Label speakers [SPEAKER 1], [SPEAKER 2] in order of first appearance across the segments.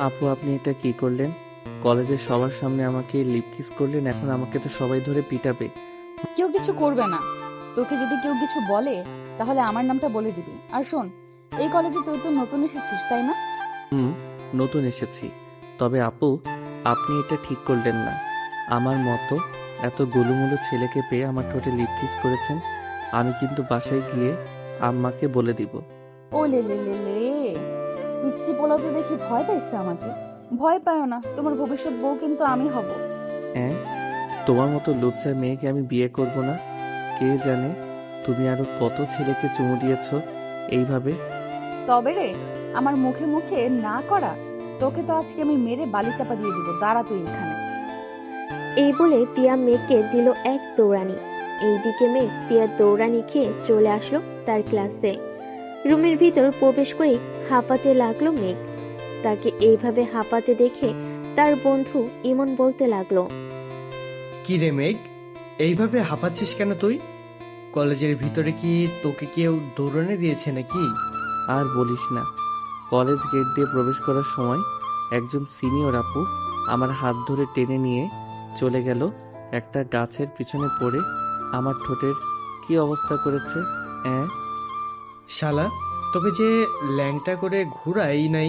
[SPEAKER 1] আপু, আপনি এটা কি করলেন? কলেজের সবার সামনে আমাকে লিপ কিস করলেন, এখন আমাকে তো সবাই ধরে পিটাবে।
[SPEAKER 2] কেউ কিছু করবে না। তোকে যদি কেউ কিছু বলে তাহলে আমার নামটা বলে দিবি। আর শোন, এই কলেজে তুই তো নতুন এসেছিস, তাই না?
[SPEAKER 1] হুম, নতুন এসেছি। তবে আপু, আপনি এটা ঠিক করলেন না। আমার মতো এত গোলুমুলু ছেলেকে পেয়ে আমার ঠোঁটে লিপ কিস করেছেন। আমি কিন্তু বাসায় গিয়ে আম্মাকে বলে দিব।
[SPEAKER 2] ও লে লে লে লে, পিচ্চি পোলাও তো দেখি ভয় পাইছে আমাকে। ভয় পায় না, তোমার ভবিষ্যৎ বউ কিন্তু আমি হব।
[SPEAKER 1] হ্যাঁ, তোমার মতো লজ্জা মেয়েকে আমি বিয়ে করব না। কে জানে তুমি আরো কত ছেলেকে চুমু দিয়েছো এইভাবে।
[SPEAKER 2] তবে রে, আমার মুখে মুখে না করা, তোকে তো আজকে আমি মেরে বালি চাপা দিয়ে দিব। দাঁড়া তুই এখানে।
[SPEAKER 3] এই বলে পিয়া মেঘকে দিল এক দৌড়ানি। এইদিকে মেঘ পিয়ার দৌড়ানি খেয়ে চলে আসলো তার ক্লাসে। রুমের ভিতর প্রবেশ করে হাঁপাতে লাগলো মেঘ। তাকে এইভাবে হাঁপাতে দেখে তার বন্ধু ইমন বলতে লাগলো,
[SPEAKER 4] কি রে মেঘ, এইভাবে হাঁপাচ্ছিস কেন তুই? কলেজের ভিতরে কি তোকে কেউ দৌড়ানি দিয়েছে নাকি?
[SPEAKER 1] আর বলিস না, কলেজ গেট দিয়ে প্রবেশ করার সময় একজন সিনিয়র আপু আমার হাত ধরে টেনে নিয়ে চলে গেল। একটা গাছের পিছনে পড়ে আমার ঠোঁটের কি অবস্থা করেছে। হ্যাঁ,
[SPEAKER 4] শালা, তোকে যে ল্যাংটা করে ঘুরাই নাই,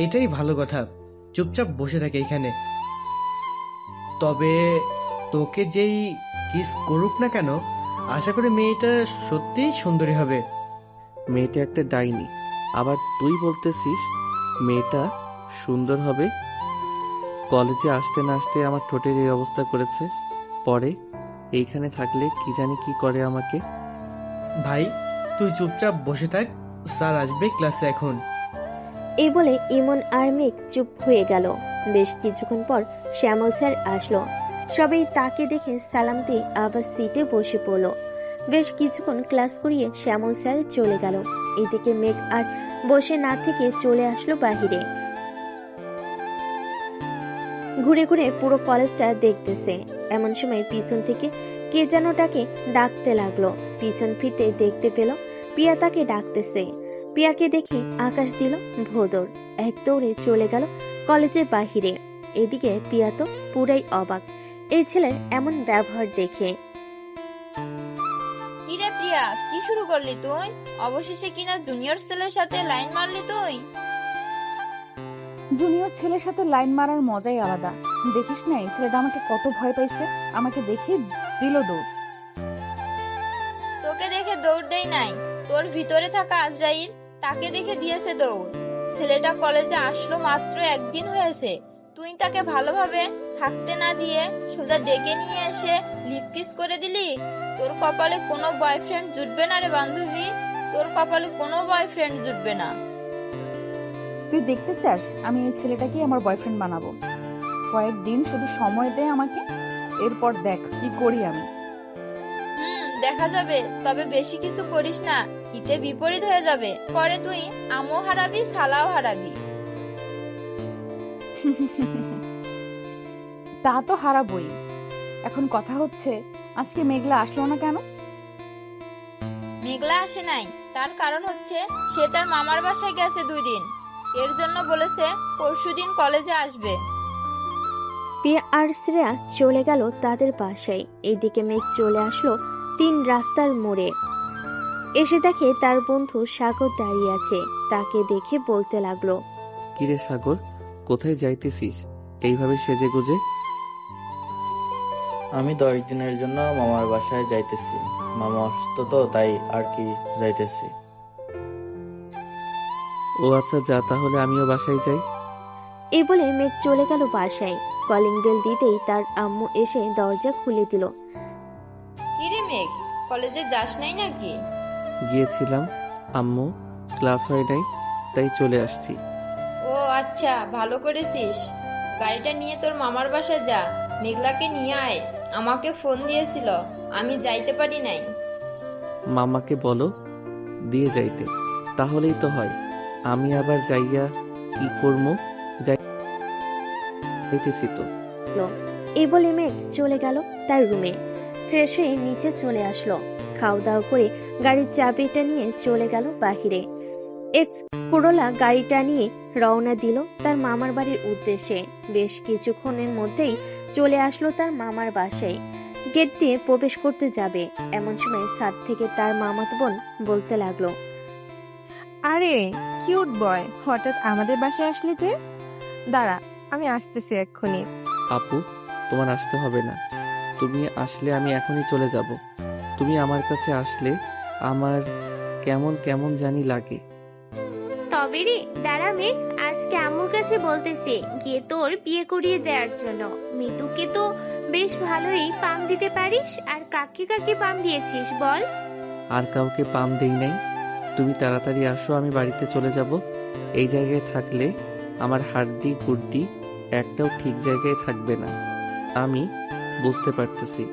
[SPEAKER 4] এটাই ভালো কথা। চুপচাপ বসে থাকে এখানে। তবে তোকে যেই কিস করুক না কেন, আশা করি মেয়েটা সত্যিই সুন্দরী হবে।
[SPEAKER 1] মেয়েটা একটা ডাইনি, আবার তুই বলতেছিস মেয়েটা সুন্দর হবে? কলেজে আসতে না আসতে আমার ঠোঁটের এই অবস্থা করেছে। পরে এইখানে থাকলে কি জানি কি করে আমাকে।
[SPEAKER 4] ভাই, তুই চুপচাপ বসে থাক, স্যার আসবে ক্লাসে এখন।
[SPEAKER 3] এই বলে ইমন আর মেঘ চুপ হয়ে গেল। বেশ কিছুক্ষণ পর শ্যামল স্যার আসলো। সবাই তাকে দেখে সালাম দিয়ে আবার সিটে বসে পড়লো। বেশ কিছুক্ষণ ক্লাস করিয়ে শ্যামল স্যার চলে গেল। এদিকে মেঘ আর বসে না থেকে চলে আসলো বাহিরে। ঘুরে ঘুরে পুরো কলেজটা দেখতেছে। এমন সময় পিছন থেকে কে যেন তাকে ডাকতে লাগলো। পিছন ফিরতে দেখতে পেল পিয়া তাকে ডাকতেছে। পিয়াকে দেখে আকাশ দিল ভোদর, এক দৌড়ে চলে গেল কলেজের বাহিরে। এদিকে পিয়া তো পুরাই অবাক এই ছেলের এমন ব্যবহার দেখে।
[SPEAKER 5] কিরে প্রিয়া, কি শুরু করলি তুই? অবশেষে কিনা জুনিয়র ছেলের সাথে লাইন মারলি তুই?
[SPEAKER 2] জুনিয়র ছেলের সাথে লাইন মারার মজাই আলাদা। দেখিস না এই ছেলেটা আমাকে কত ভয় পাইছে। আমাকে দেখে দিল দৌড়।
[SPEAKER 5] তোকে দেখে দৌড় দেই নাই, তোর ভিতরে থাকা আজরাইল তাকে দেখে দিয়েছে দৌড়। ছেলেটা কলেজে আসলো মাত্র একদিন হয়েছে, তুই তাকে ভালোভাবে থাকতে না দিয়ে সোজা ডেকে নিয়ে এসে লিপ কিস করে দিলি। তোর কপালে কোনো বয়ফ্রেন্ড জুটবে না রে বান্ধবী, তোর কপালে কোনো বয়ফ্রেন্ড জুটবে না।
[SPEAKER 2] তুই দেখতে চাস আমি এই ছেলেটাকে আমার বয়ফ্রেন্ড বানাবো? কয়েকদিন শুধু সময় দে আমাকে, এরপর দেখ কি করি আমি।
[SPEAKER 5] দেখা যাবে, তবে বেশি কিছু করিস না, হিতে বিপরীত হয়ে যাবে। পরে তুই আমও হারাবি, সালাও হারাবি।
[SPEAKER 2] তা তো হারাবই। এখন কথা হচ্ছে, আজকে মেঘলা আসলো না কেন?
[SPEAKER 5] মেঘলা আসে নাই, তার কারণ হচ্ছে সে তার মামার বাসায় গেছে 2 দিন। এর জন্য বলেছে পরশুদিন কলেজে আসবে।
[SPEAKER 3] পিয়া আর শ্রেয়া চলে গেল তাদের বাসায়। এইদিকে মেঘ চলে আসলো 3 রাস্তার মোড়ে। এসে দেখে তার বন্ধু সাগর দাঁড়িয়ে আছে। তাকে দেখে বলতে লাগলো,
[SPEAKER 1] কিরে সাগর, কোথায় যাইতেছিস এইভাবে সেজে গুজে?
[SPEAKER 6] আমি 10 দিনের জন্য মামার বাসায় যাইতেছি। মামা অসুস্থ তো, তাই আর কি যাইতেছি।
[SPEAKER 1] ও আচ্ছা, যা তাহলে, আমিও বাসায় যাই।
[SPEAKER 3] এই বলে মেঘ চলে গেল বাসায়। কলিং বেল দিতেই তার আম্মু এসে দরজা খুলে দিল।
[SPEAKER 5] কিরে মেঘ, কলেজে যাস নাই নাকি?
[SPEAKER 1] গিয়েছিলাম আম্মু, ক্লাস হয় নাই, তাই চলে আসছি।
[SPEAKER 5] ও আচ্ছা, ভালো করেছিস। গাড়িটা নিয়ে তোর মামার বাসায় যা, মেঘলাকে নিয়ে আয়। আমাকে ফোন দিয়েছিল, আমি যাইতে পারি নাই।
[SPEAKER 1] মামাকে বলো দিয়ে যাইতে, তাহলেই তো হয়। আমি আবার যাইয়া কি করবো? যাইতেছি তো।
[SPEAKER 3] এই বলে মেঘ চলে গেল তার রুমে। ফ্রেশ হয়ে নিচে চলে আসলো। খাওয়া দাওয়া করে গাড়ির চাবিটা নিয়ে চলে গেল বাহিরে। এক্স করোলা গাড়িটা নিয়ে রওনা দিল তার মামার বাড়ির উদ্দেশ্যে। বেশ কিছুক্ষণের মধ্যেই চলে আসলো তার মামার বাসায়। গেট দিয়ে প্রবেশ করতে যাবে এমন সময় ছাদ থেকে তার মামাতো বোন বলতে লাগলো,
[SPEAKER 7] আরে কিউট বয়, হঠাৎ আমাদের বাসায় আসলি যে? দাঁড়া, আমি আসতেছি এক্ষুনি।
[SPEAKER 1] আপু, তোমার আসতে হবে না। তুমি আসলে আমি এখনই চলে যাব। তুমি আমার কাছে আসলে আমার কেমন কেমন জানি লাগে।
[SPEAKER 8] তবে রে দাঁড়া মেঘ, আজকে আম্মুর কাছে বলতেছে গিয়ে তোর বিয়ে করিয়ে দেওয়ার জন্য। মিতুকে তো বেশ ভালোই পাম দিতে পারিস, আর কাকে কাকে পাম দিয়েছিস বল?
[SPEAKER 1] আর কাউকে পাম দেই নাই। তুমি তাড়াতাড়ি আসো, আমি বাড়িতে চলে যাব। এই জায়গায় থাকলে আমার হাড্ডি গুড্ডি একটাও ঠিক জায়গায় থাকবে না। আমি বুঝতে পারতেছি।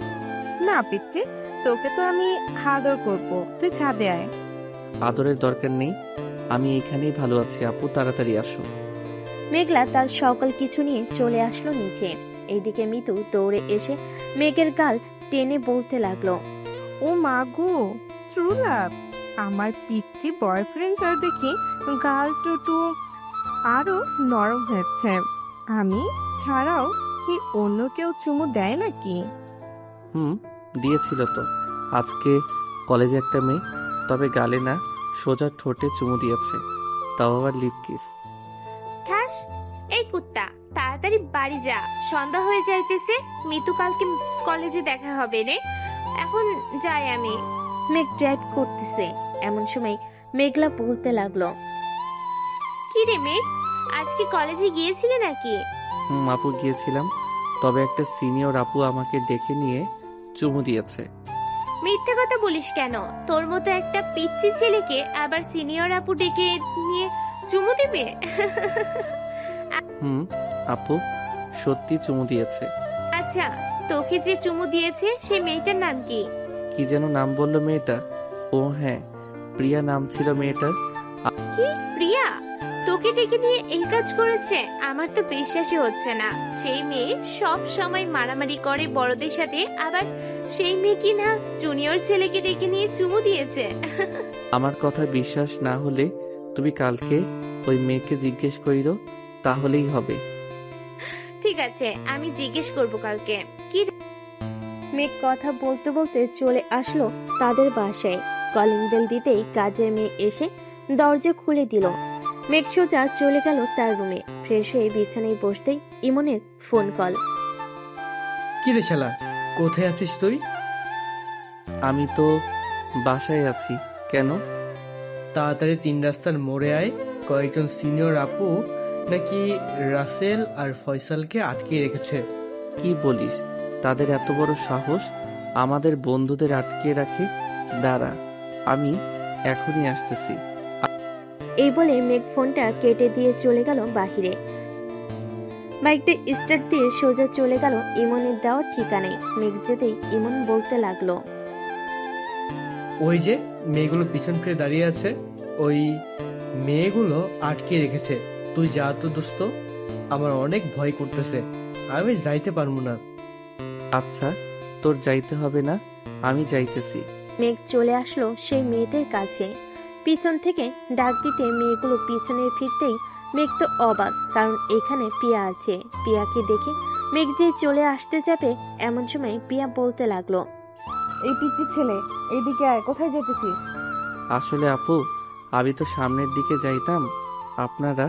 [SPEAKER 7] না পিচ্ছি, তোকে তো আমি আদর করব, তুই ছাদে আয়।
[SPEAKER 1] আদরের দরকার নেই, আমি এইখানেই ভালো আছি। আপু, তাড়াতাড়ি আসো।
[SPEAKER 3] মেঘলা তার সকল কিছু নিয়ে চলে আসলো নিচে। এইদিকে মিতু দৌড়ে এসে মেঘের গাল টেনে বলতে লাগলো,
[SPEAKER 7] ও মা গো, ট্রু লাভ! আমার পিচ্ছি বয়ফ্রেন্ডটার দেখি গাল টুটু আরো নরম হয়েছে। আমি ছাড়াও কি অন্য কেউ চুমু দেয় নাকি?
[SPEAKER 1] দিয়েছিল তো। আজকে কলেজে একটা মেয়ে, তবে গালে না, সোজা ঠোঁটে চুমু দিয়েছে, তাও আবার লিপ কিস।
[SPEAKER 8] ঠাস! এই কুত্তা, তাড়াতাড়ি বাড়ি যা, সন্ধ্যা হয়ে যাইতেছে। মিতু কালকে কলেজে দেখা হবে রে, এখন যাই আমি।
[SPEAKER 3] মেঘ ড্রাইভ করতেছে এমন সময় মেঘলা বলতে লাগলো,
[SPEAKER 8] কি রে মেঘ, আজকে কলেজে গিয়েছিলে নাকি?
[SPEAKER 1] আপু, গিয়েছিলাম, তবে একটা সিনিয়র আপু আমাকে ডেকে নিয়ে চুমু দিয়েছে।
[SPEAKER 8] মিথ্যে কথা বলিস কেন? তোর মতো একটা পিচ্চি ছেলেকে আবার সিনিয়র আপু ডেকে নিয়ে চুমু দিবে?
[SPEAKER 1] আপু সত্যি চুমু দিয়েছে।
[SPEAKER 8] আচ্ছা, তোকে যে চুমু দিয়েছে সে মেয়েটার নাম কি?
[SPEAKER 1] কি যেন নাম বললো মেয়েটা? ও হ্যাঁ, প্রিয়া নাম ছিল মেয়েটার।
[SPEAKER 8] কি প্রিয়া? তোকে ডেকে নিয়ে এই কাজ করেছে? আমার তো বিশ্বাসই হচ্ছে না। সেই মেয়ে সব সময় মারামারি করে বড়দের সাথে, আবার সেই মেয়ে কি না জুনিয়র ছেলেকে ডেকে নিয়ে চুমু দিয়েছে?
[SPEAKER 1] আমার কথা বিশ্বাস না হলে তুমি কালকে ওই মেয়েকে জিজ্ঞেস করিরো, তাহলেই হবে।
[SPEAKER 8] ঠিক আছে, আমি জিজ্ঞেস করব কালকে। কি
[SPEAKER 3] মেঘ কথা বলতে বলতে চলে আসলো তাদের বাসায়। কলিং বেল দিতেই কাজের মেয়ে এসে দরজা খুলে দিল। মেঘ সোজা চলে গেল তার রুমে। ফ্রেশ হয়ে বিছানায় বসতেই ইমনের ফোন কল।
[SPEAKER 4] কি রে শালা, কোথায় আছিস তুই?
[SPEAKER 1] আমি তো বাসায় আছি। কেন?
[SPEAKER 4] তাড়াতাড়ি 3 রাস্তার মোড়ে আয়। কয়েকজন সিনিয়র আপু নাকি রাসেল আর ফয়সালকে আটকে রেখেছে।
[SPEAKER 1] কি বলিস? তাদের এত বড় সাহস আমাদের বন্ধুদের আটকে রাখে? দাঁড়া, আমি এখনই আসতেছি।
[SPEAKER 3] এই বলে মেঘ ফোনটা কেটে দিয়ে চলে গেল বাহিরে। বাইকটা স্টার্ট দিয়ে সোজা চলে গেল ইমনের দেওয়া ঠিকানায়। মেঘ যেতেই ইমন বলতে লাগলো,
[SPEAKER 4] ওই যে মেয়েগুলো পিছন ফিরে দাঁড়িয়ে আছে, ওই মেয়েগুলো আটকে রেখেছে। তুই যা তো দোস্ত, আমার অনেক ভয় করতেছে, আমি যাইতে পারবো না।
[SPEAKER 1] আচ্ছা, তোর যাইতে হবে না, আমি যাইতেছি।
[SPEAKER 3] মেঘ চলে আসলো সেই মেয়েদের কাছে। পিছন থেকে ডাক দিতে মেয়েগুলো পিছনে ফিরতেই মেঘ তো অবাক, কারণ এখানে পিয়া আছে। পিয়াকে দেখে মেঘ যে চলে আসতে যাবে এমন সময় পিয়া বলতে লাগলো,
[SPEAKER 2] এই পিচ্চি ছেলে, এইদিকে আয়, কোথায় যেতেছিস?
[SPEAKER 1] আসলে আপু, আমি তো সামনের দিকে যাইতাম, আপনারা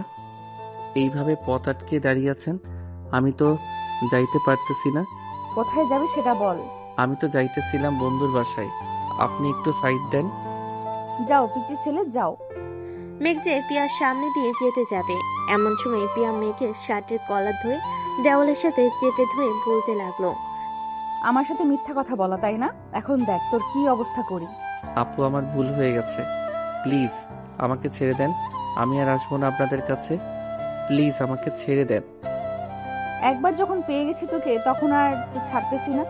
[SPEAKER 1] এইভাবে পথ আটকে দাঁড়িয়ে আছেন, আমি তো যাইতে পারতেছি না।
[SPEAKER 2] কোথায় যাবি সেটা বল।
[SPEAKER 1] আমি তো যাইতেছিলাম বন্ধুর বাসায়, আপনি একটু সাইড দেন।
[SPEAKER 2] যাও পিচ্চি ছেলে, যাও।
[SPEAKER 3] মেঘ যে পিয়ার সামনে দিয়ে যেতে যাবে এমন সময় পিয়া মেঘের শার্টের কলার ধরে দেওয়ালের সাথে চেপে ধরে বলতে লাগলো,
[SPEAKER 2] আমার সাথে মিথ্যা কথা বলা, তাই না? এখন দেখ তোর কি অবস্থা করি।
[SPEAKER 1] আপু, আমার ভুল হয়ে গেছে, প্লিজ আমাকে ছেড়ে দেন। আমি আর আসবো না আপনাদের কাছে, প্লিজ আমাকে ছেড়ে দেন।
[SPEAKER 2] একবার যখন পেয়ে গেছি তোকে, তখন আর তো ছাড়তেছি না।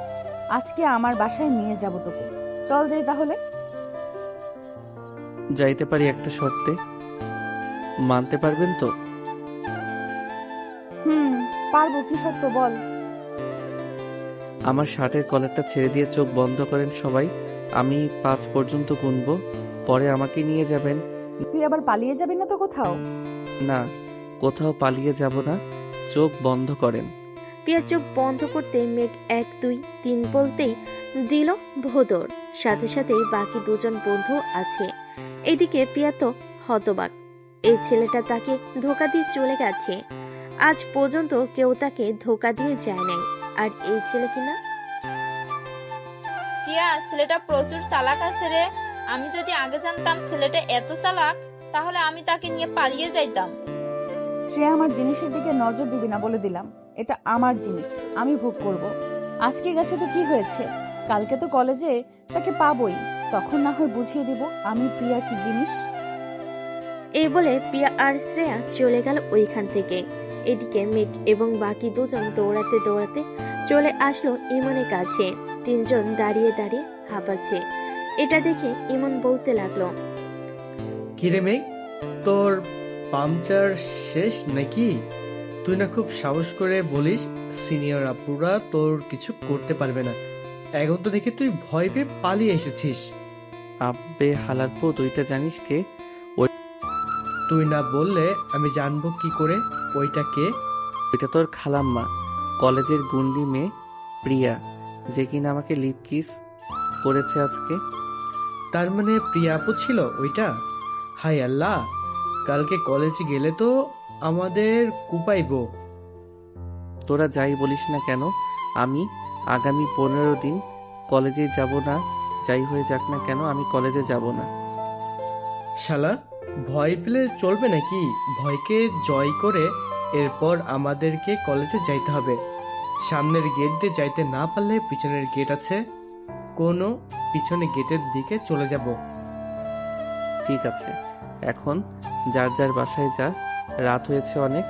[SPEAKER 2] আজকে আমার বাসায় নিয়ে যাব তোকে। চল যাই তাহলে।
[SPEAKER 1] যাইতে পারি একটা শর্তে, মানতে পারবেন তো?
[SPEAKER 2] পারবো। কি শর্ত বল।
[SPEAKER 1] আমার শার্টের কলারটা ছেড়ে দিয়ে চোখ বন্ধ করেন সবাই, আমি 5 পর্যন্ত গুনবো, পরে আমাকে নিয়ে যাবেন,
[SPEAKER 2] তুই আবার পালিয়ে যাবি না তো কোথাও?
[SPEAKER 1] না, কোথাও পালিয়ে যাব না। চোখ বন্ধ করেন।
[SPEAKER 3] পিয়া চোখ বন্ধ করতে মেঘ 1 2 3 বলতেই দিল ভোদর। সাথে সাথেই বাকি দুজন বন্ধু আছে। এদিকে পিয়া তো হতবাক। এই ছেলেটা তাকে ধোকা দিয়ে চলে গেছে। আজ পর্যন্ত কেউ তাকে ধোকা দিয়ে যায় নাই, আর এই ছেলে কিনা।
[SPEAKER 5] প্রিয়া, ছেলেটা প্রচুর চালাক আছে রে। আমি যদি আগে জানতাম ছেলেটা এত চালাক, তাহলে আমি তাকে নিয়ে পালিয়ে যাইতাম।
[SPEAKER 2] শ্রেয়া, আমার জিনিসের দিকে নজর দিবি না বলে দিলাম। এটা আমার জিনিস, আমি ভোগ করব। আজকে গেছে তো কি হয়েছে, কালকে তো কলেজে তাকে পাবই, তখন না হয় বুঝিয়ে দিব আমি প্রিয়া কি জিনিস।
[SPEAKER 3] এই বলে পিয়া আর শ্রেয়া চলে গেল ওইখান থেকে। এদিকে মেঘ এবং বাকি দুজন দৌড়াতে দৌড়াতে চলে আসলো ইমনের কাছে। তিনজন দাঁড়িয়ে দাঁড়িয়ে হাঁপাচ্ছে। এটা দেখে ইমন বলতে লাগলো,
[SPEAKER 4] কিরে মেঘ, তোর পাংচার শেষ নাকি? তুই না খুব সাহস করে বলিস সিনিয়র আপুরা তোর কিছু করতে পারবে না, এখন তো দেখে তুই ভয় পেয়ে পালিয়ে এসেছিস।
[SPEAKER 1] আব্বে হালার পো, তুইটা জানিস কে?
[SPEAKER 4] তুই না বললে আমি জানবো কি করে ওইটা কে?
[SPEAKER 1] ওইটা তোর খালাম্মা, কলেজের গুন্ডি মেয়ে প্রিয়া, যে কিনা আমাকে লিপ কিস করেছে আজকে।
[SPEAKER 4] তার মানে প্রিয়া আপু ছিল ওইটা? হাই আল্লাহ, কালকে কলেজে গেলে তো আমাদের কুপাইবো।
[SPEAKER 1] তোরা যাই বলিস না কেন, আমি আগামী 15 দিন কলেজে যাব না। যাই হয়ে যাক না কেন, আমি কলেজে যাব না।
[SPEAKER 4] শালা, ভয় পেলে চলবে নাকি? ভয়কে জয় করে এরপর আমাদেরকে কলেজে যাইতে হবে। সামনের গেট দিয়ে যাইতে না পারলে পিছনের গেট আছে, কোনো পিছনে গেটের দিকে চলে যাব।
[SPEAKER 1] ঠিক আছে, এখন যার যার বাসায় যা, রাত হয়েছে অনেক।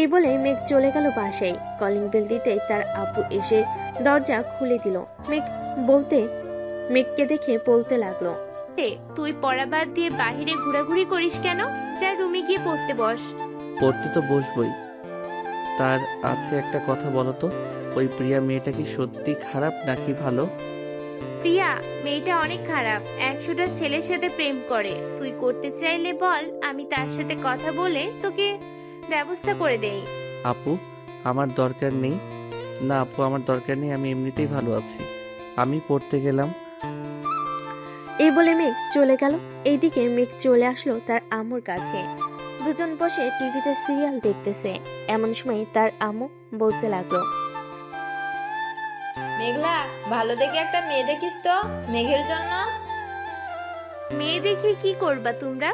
[SPEAKER 3] এই বলে মেঘ চলে গেল বাসায়। কলিং বেল দিতেই তার আপু এসে দরজা খুলে দিল। মেঘকে দেখে বলতে লাগলো,
[SPEAKER 8] তুই পড়া বাদ দিয়ে বাহিরে ঘোরাঘুরি করিস কেন? যা রুমে গিয়ে পড়তে বস।
[SPEAKER 1] পড়তে তো বসবই, তার আছে একটা কথা বলো তো, ওই প্রিয়া মেয়েটা কি সত্যি খারাপ নাকি ভালো?
[SPEAKER 8] প্রিয়া মেয়েটা অনেক খারাপ, 100টা ছেলের সাথে প্রেম করে। তুই করতে চাইলে বল, আমি তার সাথে কথা বলে তোকে ব্যবস্থা করে দেই।
[SPEAKER 1] আপু, আমার দরকার নেই। না আপু, আমার দরকার নেই, আমি এমনিতেই ভালো আছি। আমি পড়তে গেলাম।
[SPEAKER 3] এই বলে মেঘ চলে গেল। এইদিকে মেঘ চলে আসলো তার আম্মুর কাছে। দুজন বসে টিভিতে সিরিয়াল দেখতেছে। এমন সময় তার আম্মু বলতে লাগলো,
[SPEAKER 5] মেঘলা, ভালো দেখে একটা মেয়ে দেখিস তো মেঘের জন্য।
[SPEAKER 8] মেয়ে দেখে কি করবা তোমরা?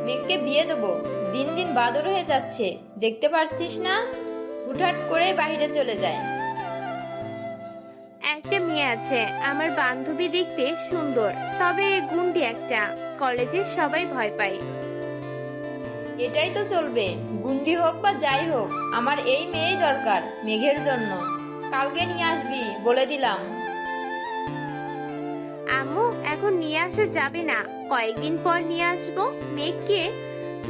[SPEAKER 5] মেঘকে বিয়ে দেবো। দিন দিন বাদর হয়ে যাচ্ছে, দেখতে পারছিস না? হুটহাট করে বাইরে চলে যায়।
[SPEAKER 8] একটা মেয়ে আছে আমার বান্ধবী, দেখতে সুন্দর, তবে গুন্ডি একটা। কলেজে সবাই ভয় পায়।
[SPEAKER 5] এটাই তো চলবে, গুন্ডি হোক বা যাই হোক, আমার এই মেয়েই দরকার মেঘের জন্য। কালকে নিয়ে আসবি বলে দিলাম।
[SPEAKER 8] আম্মু, এখন নিয়ে আসা যাবে না, কয়েকদিন পর নিয়ে আসবো।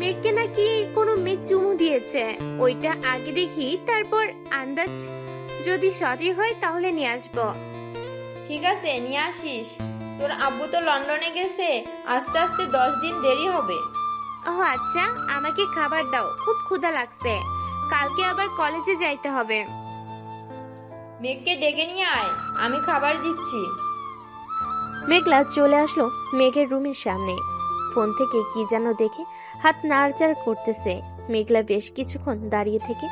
[SPEAKER 8] মেঘকে নাকি কোনো মেয়ে চুমু দিয়েছে, ওইটা আগে দেখি, তারপর আন্দাজ যদি সঠিক হয় তাহলে নিয়ে আসবো।
[SPEAKER 5] ঠিক আছে, নিয়ে আসিস। তোর আব্বু তো লন্ডনে গেছে, আস্তে আস্তে 10 দিন দেরি হবে।
[SPEAKER 8] ও আচ্ছা, আমাকে খাবার দাও, খুব ক্ষুধা লাগছে। কালকে আবার কলেজে যাইতে হবে।
[SPEAKER 5] মেঘকে ডেকে নিয়ে আয়, আমি খাবার দিচ্ছি।
[SPEAKER 3] মেঘলা চলে আসলো মেঘের রুমের সামনে। ফোন থেকে কি যেন দেখে হাত নাড়াচাড়া করতেছে। মেঘলা বেশ কিছুক্ষণ দাঁড়িয়ে থেকে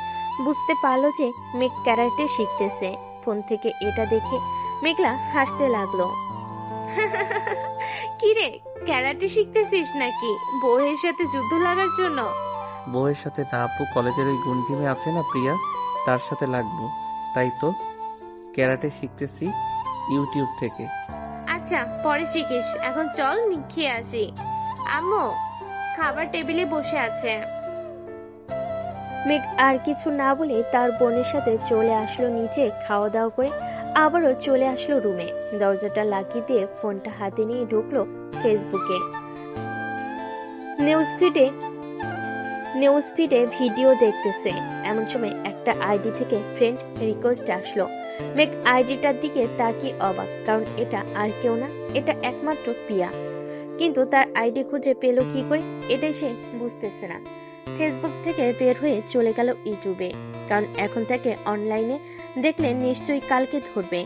[SPEAKER 3] বুঝতে পারলো যে মেঘ ক্যারাটে শিখতেছে। ফোন থেকে এটা দেখে মেঘলা হাসতে লাগলো।
[SPEAKER 8] কিরে, ক্যারাটে শিখতেছিস নাকি বউয়ের সাথে যুদ্ধ লাগার জন্য?
[SPEAKER 1] বউয়ের সাথে না আপু, কলেজের ওই গুন্ডি মেয়ে আছে না প্রিয়া, তার সাথে লাগবো। তাই তো ক্যারাটে শিখতেছি ইউটিউব থেকে।
[SPEAKER 8] আচ্ছা, পরে শিখিস, এখন চল খেয়ে আসি। আম্মু, খাবার টেবিলে বসে আছে।
[SPEAKER 3] মেঘ আর কিছু না বলে তার বোনের সাথে চলে আসলো নিচে। খাওয়া দাওয়া করে আবারও চলে আসলো রুমে। দরজাটা লাগিয়ে দিয়ে ফোনটা হাতে নিয়ে ঢুকলো ফেসবুকে। নিউজ ফিডে ভিডিও দেখতেছে। এমন সময় একটা আইডি থেকে ফ্রেন্ড রিকোয়েস্ট আসলো। মেঘ আইডিটার দিকে তাকিয়ে অবাক, কারণ এটা আর কেউ না, এটা একমাত্র প্রিয়া। কিন্তু তার আইডি খুঁজে পেল কি করে এটাই সে বুঝতেছে না। ফেসবুক থেকে বের হয়ে চলে গেল ইউটিউবে, কারণ এখন তাকে অনলাইনে দেখলে নিশ্চয়ই কালকে ধরবে।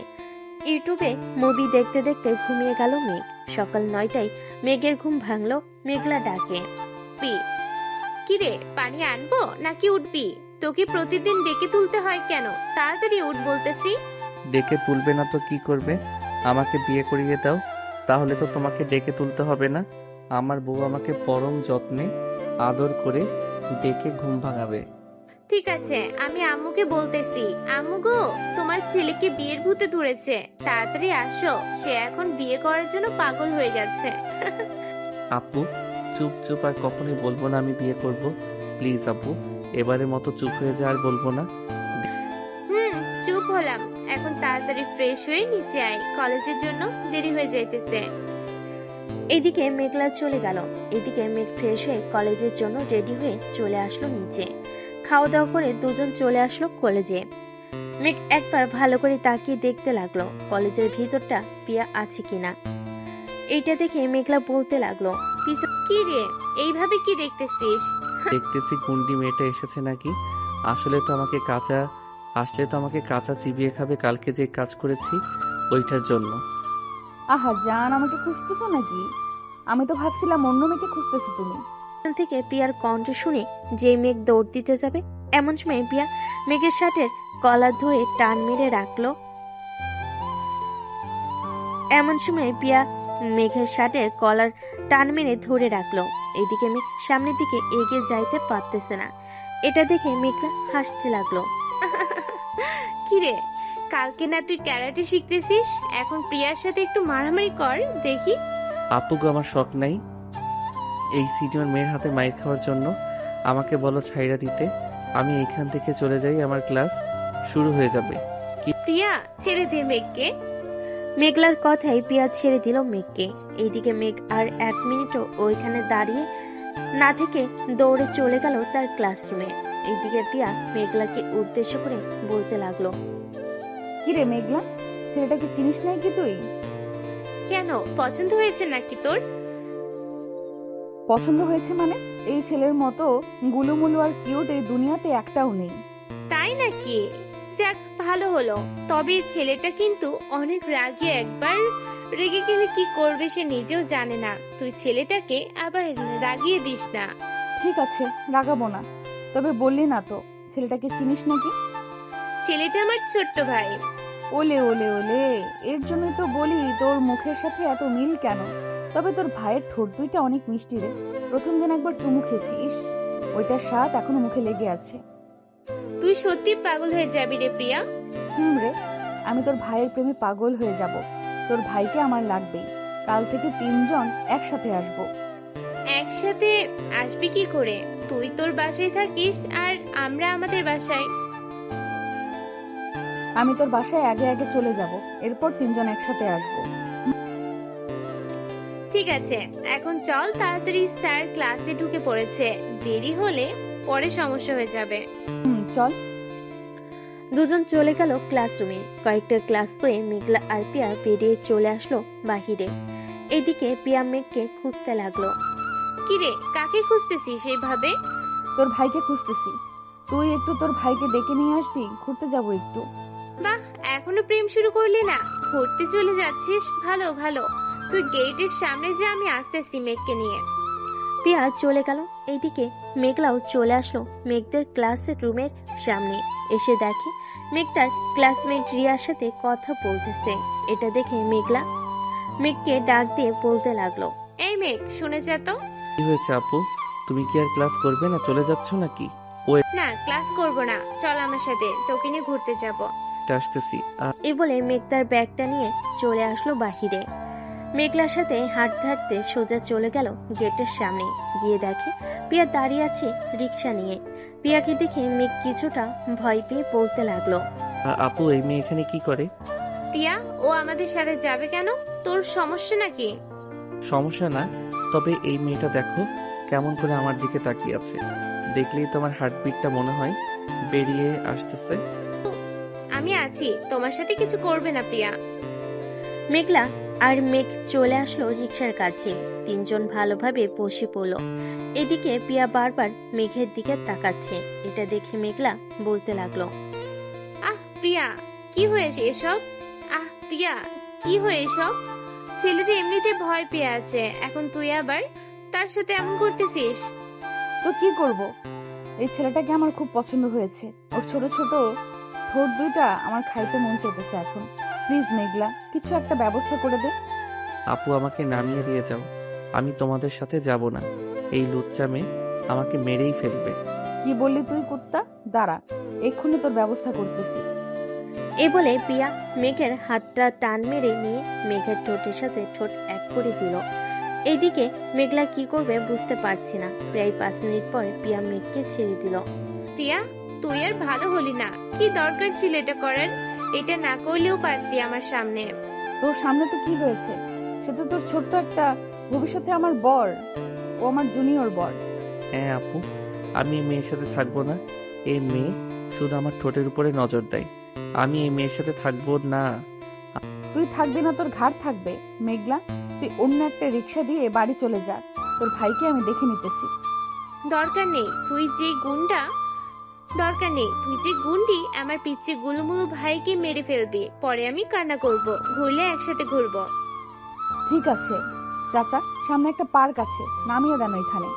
[SPEAKER 3] ইউটিউবে মুভি দেখতে দেখতে ঘুমিয়ে গেল মেঘ। সকাল 9টায় মেঘের ঘুম ভাঙলো। মেঘলা ডাকে,
[SPEAKER 8] কিরে পানি আনবো নাকি উঠবি? তোকে প্রতিদিন ডেকে তুলতে হয় কেন? তাড়াতাড়ি উঠ বলতেছি।
[SPEAKER 1] ডেকে তুলবে না তো কি করবে? আমাকে বিয়ে করিয়ে দাও, তাহলে তো তোমাকে ডেকে তুলতে হবে না। আমার বউ আমাকে পরম যত্নে আদর করে ডেকে ঘুম ভাঙাবে।
[SPEAKER 8] ঠিক আছে, আমি আম্মুকে বলতেছি। আম্মু গো, তোমার ছেলেকে বিয়ের ভূতে ধরেছে, তাড়াতাড়ি আসো। সে এখন বিয়ে করার জন্য পাগল হয়ে গেছে।
[SPEAKER 1] আপু চুপ চুপ, আর কখনোই বলবো না আমি বিয়ে করব। প্লিজ আপু, এবারের মতো চুপ হয়ে যা, আর বলবো না।
[SPEAKER 8] চুপ হলাম। এখন তাড়াতাড়ি ফ্রেশ হয়ে নিচে আয়, কলেজের জন্য দেরি হয়ে যাইতেছে।
[SPEAKER 3] এদিকে মেঘলা চলে গেল। এদিকে মেঘ ফ্রেশ হয়ে কলেজের জন্য রেডি হয়ে চলে আসলো নিচে। খাওয়া দাওয়া করে দুজন চলে আসলো কলেজে। মেঘ একবার ভালো করে তাকিয়ে দেখতে লাগলো কলেজের ভিতরটা পিয়া আছে কিনা। এইটা দেখে মেঘলা বলতে লাগলো,
[SPEAKER 8] কি রে, এইভাবে কি দেখতেছিস?
[SPEAKER 1] দেখতেছি গুন্ডি মেয়েটা এসেছে নাকি। আসলে তো আমাকে কাঁচা চিবিয়ে খাবে, কালকে যে কাজ করেছি ওইটার জন্য।
[SPEAKER 2] আহা জান, আমাকে খুঁজতেছো নাকি? আমি তো ভাবছিলাম অন্য মেয়েকে খুঁজতেছো তুমি।
[SPEAKER 3] পিছন থেকে পিয়ার কণ্ঠ শুনে যে মেঘ দৌড় দিতে যাবে, এমন সময় পিয়া মেঘের শার্টের কলার ধরে টান মেরে রাখলো। এমন সময় পিয়া মেঘের শার্টের কলার টান মেরে ধরে রাখলো। এদিকে মেঘ সামনের দিকে এগিয়ে যাইতে পারতেছে না। এটা দেখে মেঘলা হাসতে লাগলো।
[SPEAKER 8] কিরে, কালকে না তুই ক্যারাটে শিখতেছিস? এখন প্রিয়ার সাথে একটু মারামারি কর দেখি।
[SPEAKER 1] আপু গো, আমার শখ নাই এই সিনিয়র মেয়ের হাতে মাইর খাওয়ার জন্য। আমাকে বলো ছাইরা দিতে, আমি এইখান থেকে চলে যাই, আমার ক্লাস শুরু হয়ে যাবে।
[SPEAKER 8] প্রিয়া, ছেড়ে দে মেঘকে।
[SPEAKER 3] মেঘলার কথাই পিয়া ছেড়ে দিল মেঘকে। এইদিকে মেঘ আর 1 মিনিটও ওইখানে দাঁড়িয়ে না থেকে দৌড়ে চলে গেল তার ক্লাসরুমে। এইদিকে পিয়া মেঘলাকে উদ্দেশ্য করে বলতে লাগলো,
[SPEAKER 2] কিরে মেঘলা, ছেলেটাকে চিনিস নাই কি তুই?
[SPEAKER 8] কেন, পছন্দ হয়েছে নাকি তোর?
[SPEAKER 2] পছন্দ হয়েছে মানে? এই ছেলের মতো গুলুমুলু আর কিউট এই দুনিয়াতে একটাও নেই।
[SPEAKER 8] তাই নাকি? যাক, ভালো হলো। তবে ছেলেটা কিন্তু অনেক রাগী, একবার রেগে গেলে কি করবে সে নিজেও জানে না। তুই ছেলেটাকে আবার রাগিয়ে দিস না।
[SPEAKER 2] ঠিক আছে, রাগাবো না। তবে বললি না তো, ছেলেটাকে চিনিস নাকি?
[SPEAKER 8] ছেলেটা আমার ছোট্ট ভাই।
[SPEAKER 2] ওলে ওলে ওলে, এর জন্যই তো বলি তোর মুখের সাথে এত মিল কেন। তবে তোর ভাইয়ের ঠোঁট দুইটা অনেক মিষ্টি রে। প্রথম দিন একবার চুমু খেয়েছিস, ওইটার স্বাদ এখনো মুখে লেগে আছে।
[SPEAKER 8] তুই সত্যি পাগল হয়ে যাবি রে প্রিয়া।
[SPEAKER 2] রে, আমি তোর ভাইয়ের প্রেমে পাগল হয়ে যাব। তোর ভাইকে আমার লাগবেই। কাল থেকে 3 জন একসাথে আসবো।
[SPEAKER 8] একসাথে আসবি কি করে? তুই তোর বাসায় থাকিস আর আমরা আমাদের বাসায়।
[SPEAKER 2] আমি তোর বাসায় আগে আগে চলে যাব, এরপর 3 জন একসাথে আসবো।
[SPEAKER 8] ঠিক আছে, এখন চল তাড়াতাড়ি, স্যার ক্লাসে ঢুকে পড়েছে। দেরি হলে পরে সমস্যা হয়ে যাবে।
[SPEAKER 2] চল।
[SPEAKER 3] দুজন চলে গেল ক্লাসরুমে। কয়েকটা ক্লাস করে মেঘলা আর পিয়া বেরিয়ে চলে আসলো বাহিরে। এদিকে পিয়া মেঘকে খুঁজতে লাগলো।
[SPEAKER 8] কিরে, কাকে খুঁজতেছিস এইভাবে?
[SPEAKER 2] তোর ভাইকে খুঁজতেছি। তুই একটু তোর ভাইকে ডেকে নিয়ে আসবি, ঘুরতে যাব একটু।
[SPEAKER 8] বাহ, এখনো প্রেম শুরু করলি না? ঘুরতে চলে যাচ্ছিস? ভালো ভালো। তুই গেটের সামনে যা, আমি আসতেছি মেঘকে নিয়ে।
[SPEAKER 3] পিয়া চলে গেল। এইদিকে মেঘলাও চলে আসলো মেঘদের ক্লাসের রুমের সামনে। এসে দেখে মেঘ তার ক্লাসমেট রিয়ার সাথে কথা বলতেছে। এটা দেখে মেঘলা মেঘকে ডাক দিয়ে বলতে লাগলো,
[SPEAKER 8] এই মেঘ, শুনে যা তো।
[SPEAKER 1] কি হয়েছে আপু, তুমি কি আর ক্লাস করবে না? চলে যাচ্ছ নাকি?
[SPEAKER 8] না, ক্লাস করব না, চল আমার সাথে, তোকে নিয়ে ঘুরতে যাব।
[SPEAKER 1] আসতেছি।
[SPEAKER 3] এই বলে মেঘ তার ব্যাগটা নিয়ে চলে আসলো বাহিরে। মেঘলার সাথে হাঁটতে হাঁটতে সোজা চলে গেল গেটের সামনে। গিয়ে দেখে পিয়া দাঁড়িয়ে আছে রিক্সা নিয়ে। পিয়াকে দেখে মেঘ কিছুটা ভয় পেয়ে বলতে লাগলো,
[SPEAKER 1] আপু এই মেয়ে এখানে কি করে?
[SPEAKER 8] প্রিয়া, ও আমাদের সাথে যাবে কেন? তোর সমস্যা নাকি?
[SPEAKER 1] সমস্যা না, তবে এই মেয়েটা দেখো কেমন করে আমার দিকে তাকিয়ে আছে। দেখলেই তোমার হার্টবিটটা মনে হয় বেরিয়ে আসতেছে।
[SPEAKER 8] আমি আছি, তোমার সাথে কিছু করবে না প্রিয়া।
[SPEAKER 3] মেঘলা আর মেঘ চলে আসলো রিক্সার কাছে। তিনজন ভালোভাবে বসে পড়ল। এদিকে পিয়া বারবার মেঘের দিকে তাকাচ্ছে। এটা দেখে মেঘলা বলতে লাগলো,
[SPEAKER 8] আহ প্রিয়া, কি হয়েছে এসব? আহ প্রিয়া, কি হয়ে এসব? ছেলেটা এমনিতে ভয় পেয়ে আছে, এখন তুই আবার তার সাথে এমন করতেছিস?
[SPEAKER 2] তো কি করব? এই ছেলেটাকে আমার খুব পছন্দ হয়েছে। ওর ছোট ছোট ঠোঁট দুইটা আমার খাইতে মন চাইতেছে এখন। প্লিজ মেঘলা, কিছু একটা ব্যবস্থা করে দে।
[SPEAKER 1] আপু আমাকে নামিয়ে দিয়ে যাও, আমি তোমাদের সাথে যাব না। এই লুচ্চা মেয়ে আমাকে মেরেই ফেলবে।
[SPEAKER 2] কি বললি তুই কুত্তা? দাঁড়া, এক্ষুনি তোর ব্যবস্থা করতেছি।
[SPEAKER 3] এ বলে পিয়া মেঘের হাতটা টান মেরে নিয়ে মেঘের ঠোঁটের সাথে ঠোঁট এক করে দিল। এইদিকে মেঘলা কি করবে বুঝতে পারছে না। প্রায় 5 মিনিট পর পিয়া মেঘকে ছেড়ে দিল।
[SPEAKER 8] প্রিয়া, তুই আর ভালো হলি না। কি দরকার ছিল এটা করার? এটা না করলেও পারতি আমার সামনে।
[SPEAKER 2] তোর সামনে তো কি হয়েছে? সে তো তোর ছোট্ট একটা, ভবিষ্যতে আমার বর। ও আমার জুনিয়র বর।
[SPEAKER 1] হ্যাঁ আপু, আমি এই মেয়ের সাথে থাকবো না। এই মেয়ে শুধু আমার ঠোঁটের উপরে নজর দেয়। আমি এই মেয়ের সাথে থাকবো না।
[SPEAKER 2] তুই থাকবি না, তোর ঘাড় থাকবে। মেঘলা, তুই অন্য একটা রিক্সা দিয়ে বাড়ি চলে যা। তোর ভাইকে আমি দেখে নিতেছি।
[SPEAKER 8] দরকার নেই তুই যে গুন্ডি আমার পিচ্ছে গুলুমুলু ভাইকে মেরে ফেলবি। পরে আমি কান্না করব, ঘুরলে একসাথে ঘুরবো।
[SPEAKER 2] ঠিক আছে চাচা, সামনে একটা পার্ক আছে, নামিয়ে দেন ওইখানে।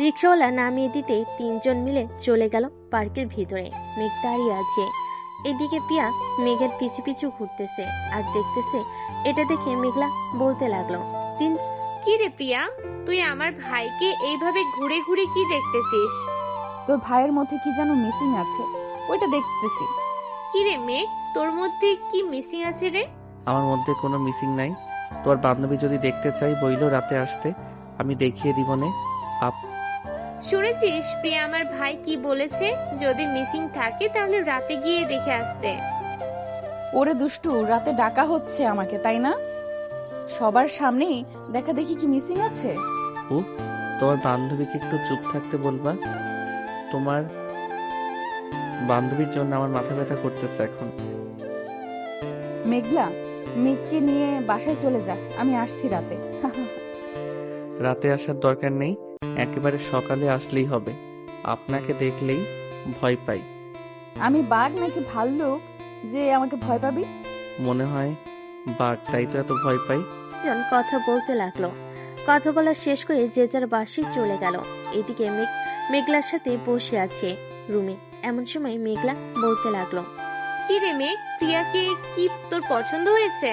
[SPEAKER 3] রিক্সাওয়ালা নামিয়ে দিতে তিনজন মিলে চলে গেল পার্কের ভিতরে। মেঘ দাঁড়িয়ে আছে। এদিকে পিয়া মেঘের পিছু পিছু ঘুরতেছে আর দেখতেছে। এটা দেখে মেঘলা বলতে লাগলো,
[SPEAKER 8] কি রে প্রিয়া, তুই আমার ভাইকে এইভাবে ঘুরে ঘুরে কি দেখতেছিস?
[SPEAKER 2] তোর ভাইয়ের মধ্যে কি যেন মিসিং আছে, ওইটা দেখতেছি।
[SPEAKER 8] কি রে মেঘ, তোর মধ্যে কি মিসিং আছে রে?
[SPEAKER 1] আমার মধ্যে কোনো মিসিং নাই। তোর বান্ধবী যদি দেখতে চাই বইলো রাতে আসতে, আমি দেখিয়ে দিব নে।
[SPEAKER 8] শুনেছিস প্রিয়া আমার ভাই কি বলেছে? যদি মিসিং থাকে তাহলে রাতে গিয়ে দেখে আসতে।
[SPEAKER 2] ওরে দুষ্টু, রাতে ডাকা হচ্ছে আমাকে, তাই না? সবার সামনেই দেখা দেখি কি মিসিং আছে।
[SPEAKER 1] আপু, তোমার বান্ধবীকে একটু চুপ থাকতে বলবা? তোমার বান্ধবীর জন্য আমার মাথা ব্যথা করতেছে এখন।
[SPEAKER 2] মেঘলা, মেঘকে নিয়ে বাসায় চলে যা, আমি আসছি রাতে।
[SPEAKER 1] রাতে আসার দরকার নেই, একেবারে সকালে আসলেই হবে। আপনাকে দেখলেই ভয় পাই।
[SPEAKER 2] আমি বাঘ নাকি ভাল্লুক যে আমাকে ভয় পাবি?
[SPEAKER 1] মনে হয় বাঘ, তাই তো এত ভয় পাই।
[SPEAKER 3] জন কথা বলতে লাগলো। কথা বলা শেষ করে যে যার বাসায় চলে গেল। এদিকে মেঘলার সাথে বসে আছে রুমে। এমন সময় মেঘলা বলতে লাগলো,
[SPEAKER 8] কি রে মেঘ, প্রিয়াকে কি তোর পছন্দ হয়েছে?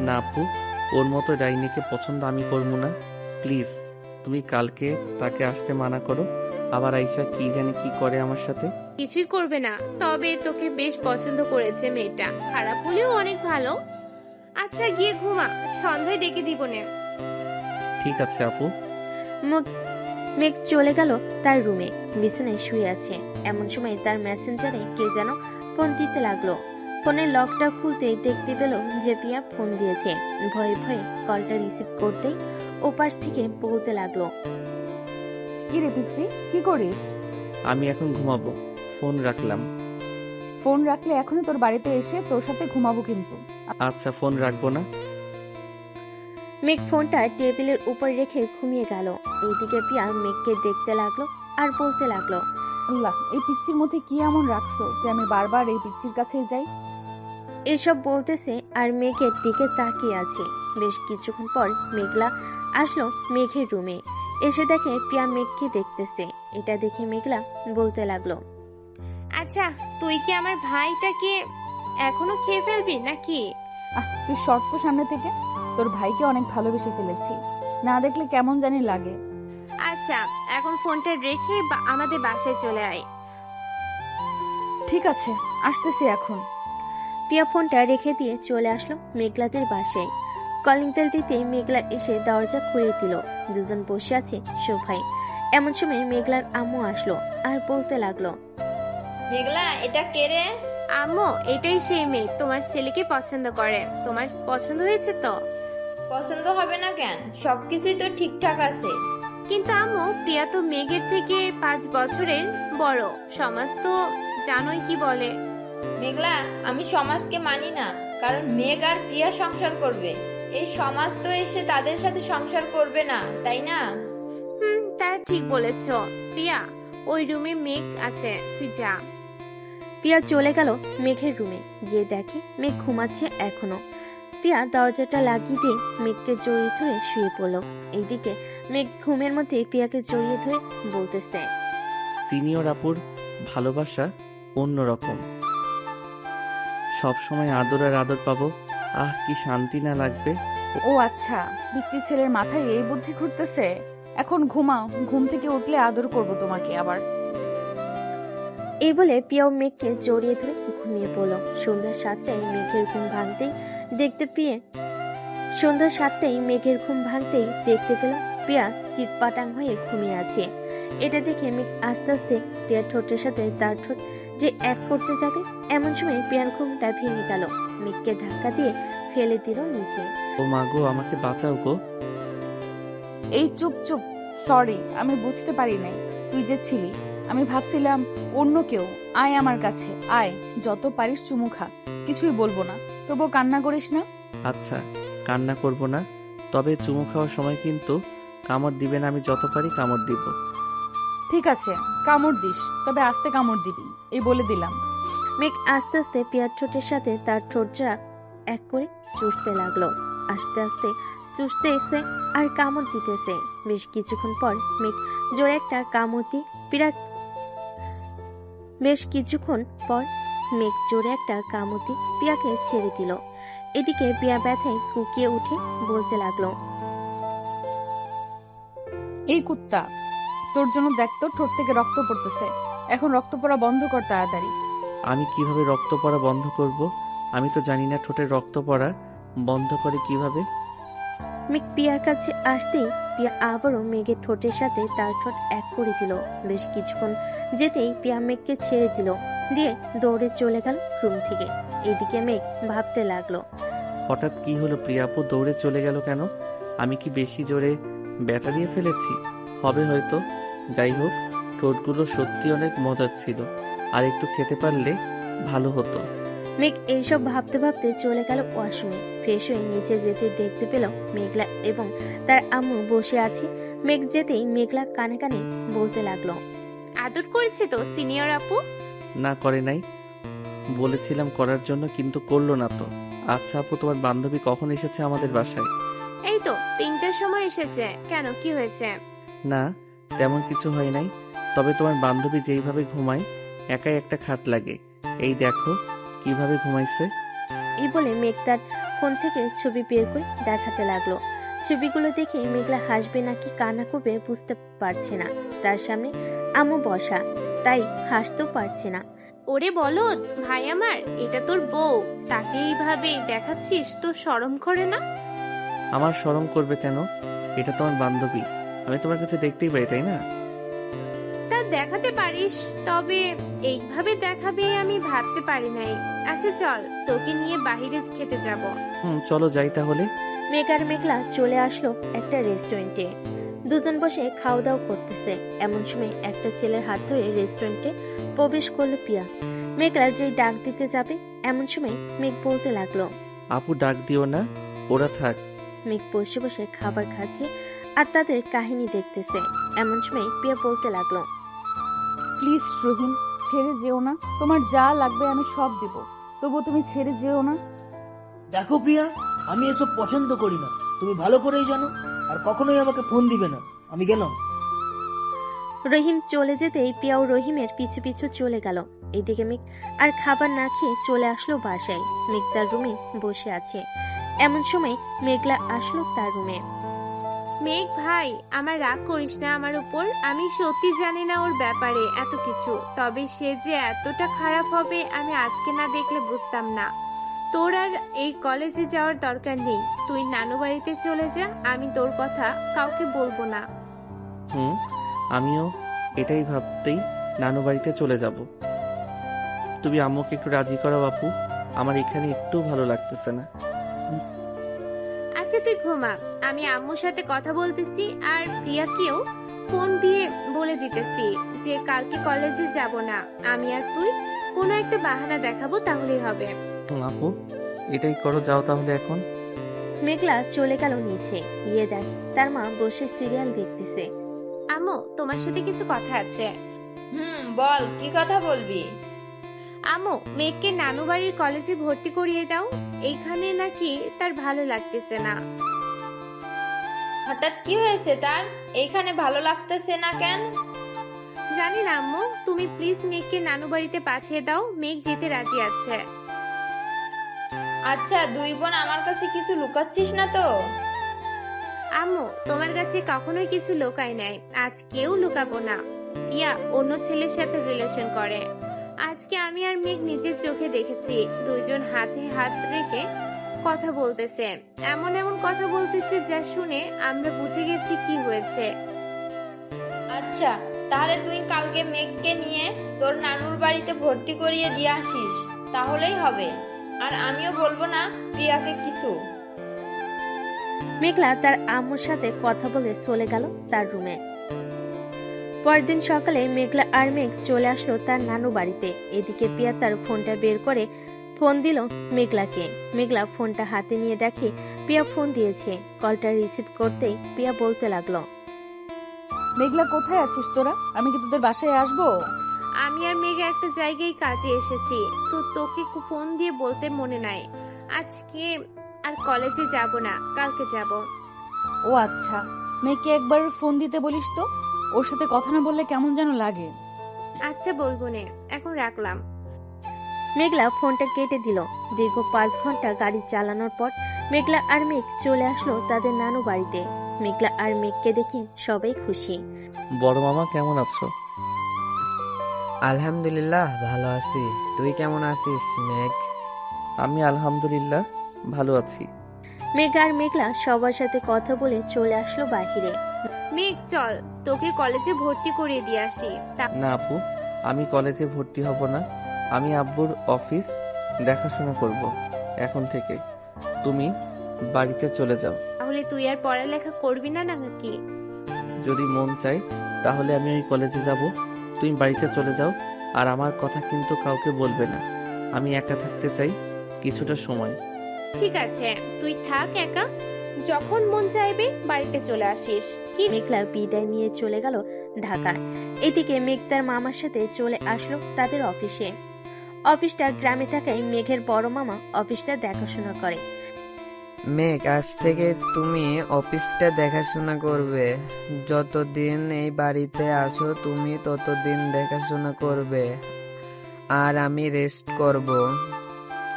[SPEAKER 1] না আপু, ওর মতো ডাইনিকে পছন্দ আমি করবো না। প্লিজ তুমি কালকে তাকে আসতে মানা করো। আবার আইসা কি জানি কি করে আমার সাথে।
[SPEAKER 8] কিছুই করবে না, তবে তোকে বেশ পছন্দ করেছে মেয়েটা। খারাপ হলেও অনেক ভালো। আচ্ছা গিয়ে ঘুমা, সন্ধ্যায় ডেকে দিব নে।
[SPEAKER 1] ঠিক আছে আপু।
[SPEAKER 3] মেঘ চলে গেল তার রুমে। বিছানায় শুয়ে আছে। এমন সময় তার মেসেঞ্জারে কে যেন ফোন দিতে লাগলো। ফোনের লকটা খুলতেই দেখতে পেল যে পিয়া ফোন দিয়েছে। ভয়ে ভয়ে কলটা রিসিভ করতেই ওপাশ থেকে বলতে লাগলো,
[SPEAKER 2] কি রে পিচ্ছি, কি করিস?
[SPEAKER 1] আমি এখন ঘুমাবো, ফোন রাখলাম।
[SPEAKER 2] ফোন রাখলে এখনই তোর বাড়িতে এসে তোর সাথে ঘুমাবো কিন্তু।
[SPEAKER 1] আচ্ছা ফোন রাখবো না।
[SPEAKER 3] মেঘ ফোনটা টেবিলের উপর রেখে ঘুমিয়ে গেল। এইদিকে পিয়া মেঘকে দেখতে লাগলো আর বলতে লাগলো,
[SPEAKER 2] আল্লাহ, এই পিচ্চির মধ্যে কি এমন রাখছো যে আমি বারবার এই পিচ্চির কাছে যাই?
[SPEAKER 3] এসব বলতেছে আর মেঘের দিকে তাকিয়ে আছে। বেশ কিছুক্ষণ পর মেঘলা আসলো মেঘের রুমে। এসে দেখে পিয়া মেঘকে দেখতেছে। এটা দেখে মেঘলা বলতে লাগলো,
[SPEAKER 8] আচ্ছা তুই কি আমার ভাইটাকে এখনো খেয়ে ফেলবি নাকি?
[SPEAKER 2] তুই শর্ত সামনে থেকে। তোর ভাইকে অনেক ভালোবেসে ফেলেছি, না দেখলে কেমন জানি লাগে।
[SPEAKER 8] আচ্ছা এখন ফোনটা রেখে আমাদের বাসায় চলে আয়।
[SPEAKER 2] ঠিক আছে, আসতেছি এখন।
[SPEAKER 3] পিয়া ফোনটা রেখে দিয়ে চলে আসলো মেঘলাদের বাসায়। কলিং বেল দিতেই মেঘলা এসে দরজা খুলে দিল। দুজন বসে আছে সোফায়। এমন সময় মেঘলার আম্মু আসলো আর বলতে লাগলো,
[SPEAKER 5] মেঘলা, এটা কে রে?
[SPEAKER 8] আম্মু, এটাই সেই মেয়ে তোমার ছেলেকে পছন্দ করে। তোমার পছন্দ হয়েছে তো?
[SPEAKER 5] পছন্দ হবে না কেন? সবকিছুই তো ঠিকঠাক আছে।
[SPEAKER 8] কিন্তু আম্মু, প্রিয়া তো মেঘের থেকে 5 বছরের বড়। সমাজ তো জানোই কি বলে।
[SPEAKER 5] মেঘলা, আমি সমাজকে মানি না, কারণ মেঘ আর প্রিয়া সংসার করবে। এই সমাজ তো এসে তাদের সাথে সংসার করবে না, তাই না?
[SPEAKER 8] তা ঠিক বলেছ। প্রিয়া, ওই রুমে মেঘ আছে, তুই যা।
[SPEAKER 3] পিয়া চলে গেল মেঘের রুমে, গিয়ে দেখে মেঘ ঘুমাচ্ছে এখনো। পিয়া দরজাটা লাগিয়ে দিয়ে মেঘকে জড়িয়ে ধরে শুয়ে পড়ল। এইদিকে মেঘ ঘুমের মধ্যে পিয়াকে জড়িয়ে ধরে বলতেছে,
[SPEAKER 1] সিনিয়র আপুর ভালোবাসা অন্যরকম। সব সময় আদর আর আদর পাবো, আহ কি শান্তি না লাগবে।
[SPEAKER 2] ও আচ্ছা, বিচ্ছি ছেলের মাথায় এই বুদ্ধি ঘুরতেছে। এখন ঘুমাও, ঘুম থেকে উঠলে আদর করব তোমাকে আবার।
[SPEAKER 3] এই বলে পিয়াও মেঘকে জড়িয়ে ধরে ঘুমিয়ে পড়ল। সন্ধ্যা 7টায় মেঘের ঘুম ভাঙতেই দেখতে পেল পিয়া চিৎপাটাং হয়ে ঘুমিয়ে আছে। এটা দেখে মেঘ আস্তে আস্তে পিয়ার ঠোঁটের সাথে তার ঠোঁট যে এক করতে যাবে, এমন সময় পিয়ার ঘুমটা ভেঙে গেল। মেঘকে ধাক্কা দিয়ে ফেলে দিল নিচে।
[SPEAKER 1] ও মা গো, আমাকে বাঁচাও গো।
[SPEAKER 2] এই চুপ চুপ, সরি, আমি বুঝতে পারি নাই তুই যে ছিলি। আমি ভাবছিলাম অন্য কেউ। আয় আমার কাছে, আয়, যত পারিস চুমু খা, কিছুই বলবো না, তবুও কান্না করিস না।
[SPEAKER 1] আচ্ছা, কান্না করব না, তবে চুমু খাওয়ার সময় কিন্তু কামড় দিবেন। আমি যত পারি কামড় দিব।
[SPEAKER 2] ঠিক আছে, কামড় দিস, তবে আস্তে কামড় দিবি, এই বলে দিলাম।
[SPEAKER 3] মেঘ আস্তে আস্তে পিয়ার ঠোঁটের সাথে তার ঠোঁটটা এক করে চুষতে লাগলো। আস্তে আস্তে চুষতে এসে আর কামড় দিতেছে। বেশ কিছুক্ষণ পর মেঘ জোরে একটা কামড় দিয়ে পিয়াকে ছেড়ে দিল। এদিকে পিয়া ব্যথায় ফুকিয়ে উঠে বলতে লাগলো,
[SPEAKER 2] এই কুত্তা, তোর জন্য দেখতো ঠোঁট থেকে রক্ত পড়তেছে, এখন রক্ত পড়া বন্ধ কর তাড়াতাড়ি।
[SPEAKER 1] আমি কিভাবে রক্ত পড়া বন্ধ করব? আমি তো জানি না ঠোঁটের রক্ত পড়া বন্ধ করে কিভাবে।
[SPEAKER 3] মেঘ পিয়ার কাছে আসতেই পিয়া আবারও মেঘের ঠোঁটের সাথে তার ঠোঁট এক করে দিল। বেশ কিছুক্ষণ যেতেই পিয়া মেঘকে ছেড়ে দিল, দিয়ে দৌড়ে চলে গেল রুম থেকে। এদিকে মেঘ ভাবতে লাগলো,
[SPEAKER 1] হঠাৎ কি হলো? প্রিয়া আপু দৌড়ে চলে গেল কেন? আমি কি বেশি জোরে ব্যথা দিয়ে ফেলেছি? হবে হয়তো। যাই হোক, ঠোঁটগুলো সত্যি অনেক মজার ছিল, আর একটু খেতে পারলে ভালো হতো।
[SPEAKER 3] মেঘ এইসব ভাবতে ভাবতে চলে গেল ওয়াশরুমে। ফ্রেশ হয়ে নিচে যেতে দেখতে পেল মেঘলা এবং তার আম্মু বসে আছে। মেঘ যেতেই মেঘলা কানে কানে বলতে লাগলো,
[SPEAKER 8] আদর করেছে তো সিনিয়র আপু?
[SPEAKER 1] না, করে নাই। বলেছিলাম করার জন্য, কিন্তু করলো না তো। আচ্ছা আপু, তোমার বান্ধবী কখন এসেছে আমাদের বাসায়?
[SPEAKER 8] এই তো 3টার সময় এসেছে। কেন, কি হয়েছে?
[SPEAKER 1] না, তেমন কিছু হয় নাই। তবে তোমার বান্ধবী যেইভাবে ঘুমায়, একাই একটা খাট লাগে। এই দেখো কিভাবে ঘুমাইছে।
[SPEAKER 3] এই বলে মেঘ তার ফোন থেকে ছবি বের করে দেখাতে লাগলো। ছবিগুলো দেখে মেঘলা হাসবে নাকি কান্না করবে বুঝতে পারছে না। তার সামনে আম্মু বসা, তাই হাসতেও পারছে না।
[SPEAKER 8] ওরে বলদ ভাই আমার, এটা তোর বউ, তাকে এইভাবে দেখাচ্ছিস, তোর শরম করে না?
[SPEAKER 1] আমার শরম করবে কেন? এটা তোমার বান্ধবী, আমি তোমার কাছে দেখতেই পাই, তাই না?
[SPEAKER 8] তা দেখাতে পারিস, তবে এইভাবে দেখাবে আমি ভাবতে পারি নাই। আচ্ছা চল, তোকে নিয়ে বাইরে খেতে যাব।
[SPEAKER 1] চলো যাই তাহলে।
[SPEAKER 3] মেঘ আর মেঘলা চলে আসলো একটা রেস্টুরেন্টে। দুজন বসে খাওয়া দাওয়া করতেছে। এমন সময় একটা ছেলের হাত ধরে রেস্টুরেন্টে প্রবেশ করলো পিয়া। মেঘলা যেই ডাক দিতে যাবে, এমন সময় মেঘ বলতে লাগলো,
[SPEAKER 1] আপু ডাক দিও না, ওরা থাক।
[SPEAKER 3] মেঘ বসে বসে খাবার খাচ্ছে আর তাদের কাহিনী দেখতেছে। এমন সময় পিয়া বলতে লাগলো,
[SPEAKER 2] প্লিজ রহিম, ছেড়ে যেও না, তোমার যা লাগবে আমি সব দেব, তবু তুমি ছেড়ে যেও না।
[SPEAKER 9] দেখো প্রিয়া, আমি এসব পছন্দ করি না, তুমি ভালো করেই জানো। আর কখনোই আমাকে ফোন দিবে না, আমি গেলাম।
[SPEAKER 3] রহিম চলে যেতেই পিয়াও রহিমের পিছু পিছু চলে গেল। এদিকে মেঘ আর খাবার না খেয়ে চলে আসলো বাসায়। মেঘ তার রুমে বসে আছে। এমন সময় মেঘলা আসলো তার রুমে।
[SPEAKER 8] মেঘ ভাই, আমার রাগ করিস না আমার উপর। আমি সত্যি জানি না ওর ব্যাপারে এত কিছু, তবে সে যে এতটা খারাপ হবে আমি আজকে না দেখলে বুঝতাম না। তোর আর এই কলেজে যাওয়ার দরকার নেই, তুই নানু বাড়িতে চলে যা, আমি তোর কথা কাউকে বলবো না।
[SPEAKER 1] আমিও এটাই ভাবতেই নানু বাড়িতে চলে যাব। তুমি আম্মুকে একটু রাজি করো আপু, আমার এখানে একটু ভালো লাগতেছে না।
[SPEAKER 8] আচ্ছা তুই ঘুমা, আমি আম্মুর সাথে কথা বলতেছি আর প্রিয়াকেও ফোন দিয়ে বলে দিতেছি যে কালকে কলেজে যাব না। আমি আর তুই কোনো একটা বাহানা দেখাবো, তাহলেই হবে।
[SPEAKER 1] আপু এটাই করো, যাও তাহলে এখন।
[SPEAKER 3] মেঘলা চলে গেল নিচে, গিয়ে দেখে তার মা বসে সিরিয়াল দেখতেছে।
[SPEAKER 8] আম্মু, তোমার সাথে কিছু কথা আছে।
[SPEAKER 5] বল, কি কথা বলবি?
[SPEAKER 8] আম্মু, মেঘকে নানু বাড়ির কলেজে ভর্তি করিয়ে দাও। এইখানে নাকি তার ভালো লাগতেছে না।
[SPEAKER 5] হঠাৎ কি হয়েছে তার? এইখানে ভালো লাগতেছে না কেন?
[SPEAKER 8] জানি না আম্মু, তুমি প্লিজ মেঘকে নানু বাড়িতে পাঠিয়ে দাও। মেঘ যেতে রাজি আছে।
[SPEAKER 5] আচ্ছা, দুই বোন আমার কাছে কিছু লুকাচ্ছিস না তো?
[SPEAKER 8] আম্মু, তোমার কাছে কখনোই কিছু লুকাই নাই, আজ কেউ লুকাবো না। ইয়া অন্য ছেলের সাথে রিলেশন করে। আজকে আমি আর মেঘ নিজের চোখে দেখেছি, দুইজন হাতে হাত রেখে কথা বলতেছে। এমন এমন কথা বলতেছে যা শুনে আমরা বুঝে গেছি কি হয়েছে।
[SPEAKER 5] আচ্ছা, তাহলে তুই কালকে মেঘকে নিয়ে তোর নানুর বাড়িতে ভর্তি করিয়ে দিয়ে আসিস, তাহলেই হবে। আর আমিও বলবো না প্রিয়াকে কিছু।
[SPEAKER 3] মেঘলা তার আম্মুর সাথে কথা বলে চলে গেল তার রুমে। পরদিন সকালে মেঘলা আর মেঘ চলে আসলো তার নানু বাড়িতে। এদিকে প্রিয়া তার ফোনটা বের করে ফোন দিল মেঘলাকে। মেঘলা ফোনটা হাতে নিয়ে দেখে প্রিয়া ফোন দিয়েছে। কলটা রিসিভ করতেই প্রিয়া বলতে লাগলো,
[SPEAKER 2] মেঘলা, কোথায় আছিস তোরা? আমি কি তোদের বাসায় আসবো?
[SPEAKER 8] আমি আর মেঘ একটা জায়গায় কাজে এসেছি, তো তোকে ফোন দিয়ে বলতে মনে নাই। আজকে আর কলেজে যাব না, কালকে যাব।
[SPEAKER 2] ও আচ্ছা, মেয়েকে একবার ফোন দিতে বলিস তো, ওর সাথে কথা না বললে কেমন যেন লাগে।
[SPEAKER 8] আচ্ছা, বলবো নে, এখন রাখলাম।
[SPEAKER 3] মেঘলা ফোনটা কেটে দিল। দীর্ঘ 5 ঘন্টা গাড়ি চালানোর পর মেঘলা আর মেঘ চলে আসলো তাদের নানু বাড়িতে। মেঘলা আর মেঘকে দেখে সবাই খুশি।
[SPEAKER 1] বড় মামা কেমন আছো?
[SPEAKER 10] আলহামদুলিল্লাহ ভালো আছি। তুই কেমন আছিস মেঘ?
[SPEAKER 1] আমি আলহামদুলিল্লাহ ভালো আছি।
[SPEAKER 3] মেঘ আর মেঘলা সবার সাথে কথা বলে চলে আসলো বাহিরে।
[SPEAKER 8] মেঘ চল, তোকে কলেজে ভর্তি করিয়ে দিয়ে আসি।
[SPEAKER 1] না আপু, আমি কলেজে ভর্তি হব না। আমি আব্বুর অফিস দেখাশোনা করব এখন থেকে। তুমি বাড়িতে চলে যাও।
[SPEAKER 8] তাহলে তুই আর পড়ালেখা করবি না নাকি?
[SPEAKER 1] যদি মন চায় তাহলে আমি ওই কলেজে যাব। তুমি বাড়িতে চলে যাও, আর আমার কথা কিন্তু কাউকে বলবে না। আমি একা থাকতে চাই কিছুটা সময়।
[SPEAKER 8] ঠিক আছে, তুই থাক একা, যখন মন চাইবে বাড়িতে চলে আসিস। কি?
[SPEAKER 3] মেঘলা বিদায় নিয়ে চলে গেল ঢাকায়। এদিকে মেঘ তার মামার সাথে চলে আসলো তাদের অফিসে। অফিসটা গ্রামে থাকায় মেঘের বড় মামা অফিসটা দেখাশোনা করে।
[SPEAKER 10] মেঘ, আজ থেকে তুমি অফিসটা দেখাশোনা করবে। যতদিন এই বাড়িতে আছো তুমি ততদিন দেখাশোনা করবে, আর আমি রেস্ট করব।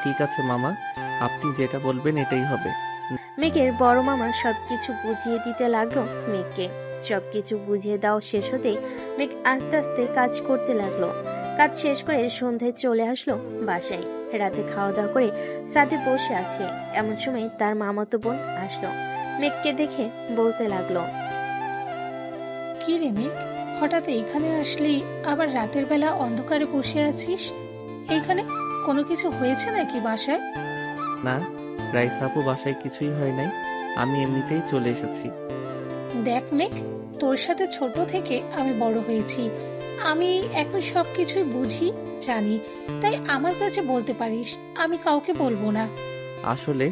[SPEAKER 1] ঠিক আছে মামা, আপনি যেটা বলবেন এটাই হবে।
[SPEAKER 3] মেঘের বড় মামা সবকিছু বুঝিয়ে দিতে লাগলো মেঘকে। সবকিছু বুঝিয়ে দেওয়া শেষ হতেই মেঘ আস্তে আস্তে কাজ করতে লাগলো। কাজ শেষ করে সন্ধ্যায় চলে আসলো বাসায়। রাতে খাওয়া দাওয়া করে সাথে বসে আছে, এমন সময় তার মামাতো বোন আসলো। মেঘকে দেখে বলতে লাগলো,
[SPEAKER 11] কি রে মেঘ, হঠাৎ এইখানে আসলি, আবার রাতের বেলা অন্ধকারে বসে আছিস? এইখানে কোনো কিছু হয়েছে নাকি বাসায়?
[SPEAKER 1] না, রাইসা আপু, বাসায় কিছুই হয় নাই। আমি এমনিতেই চলে এসেছি।
[SPEAKER 11] দেখ মেঘ, তোর সাথে ছোট থেকে আমি বড় হয়েছি, আমি এখন সবকিছুই বুঝি জানি, তাই আমার কাছে বলতে পারিস, আমি কাউকে বলবো না।
[SPEAKER 1] আসলে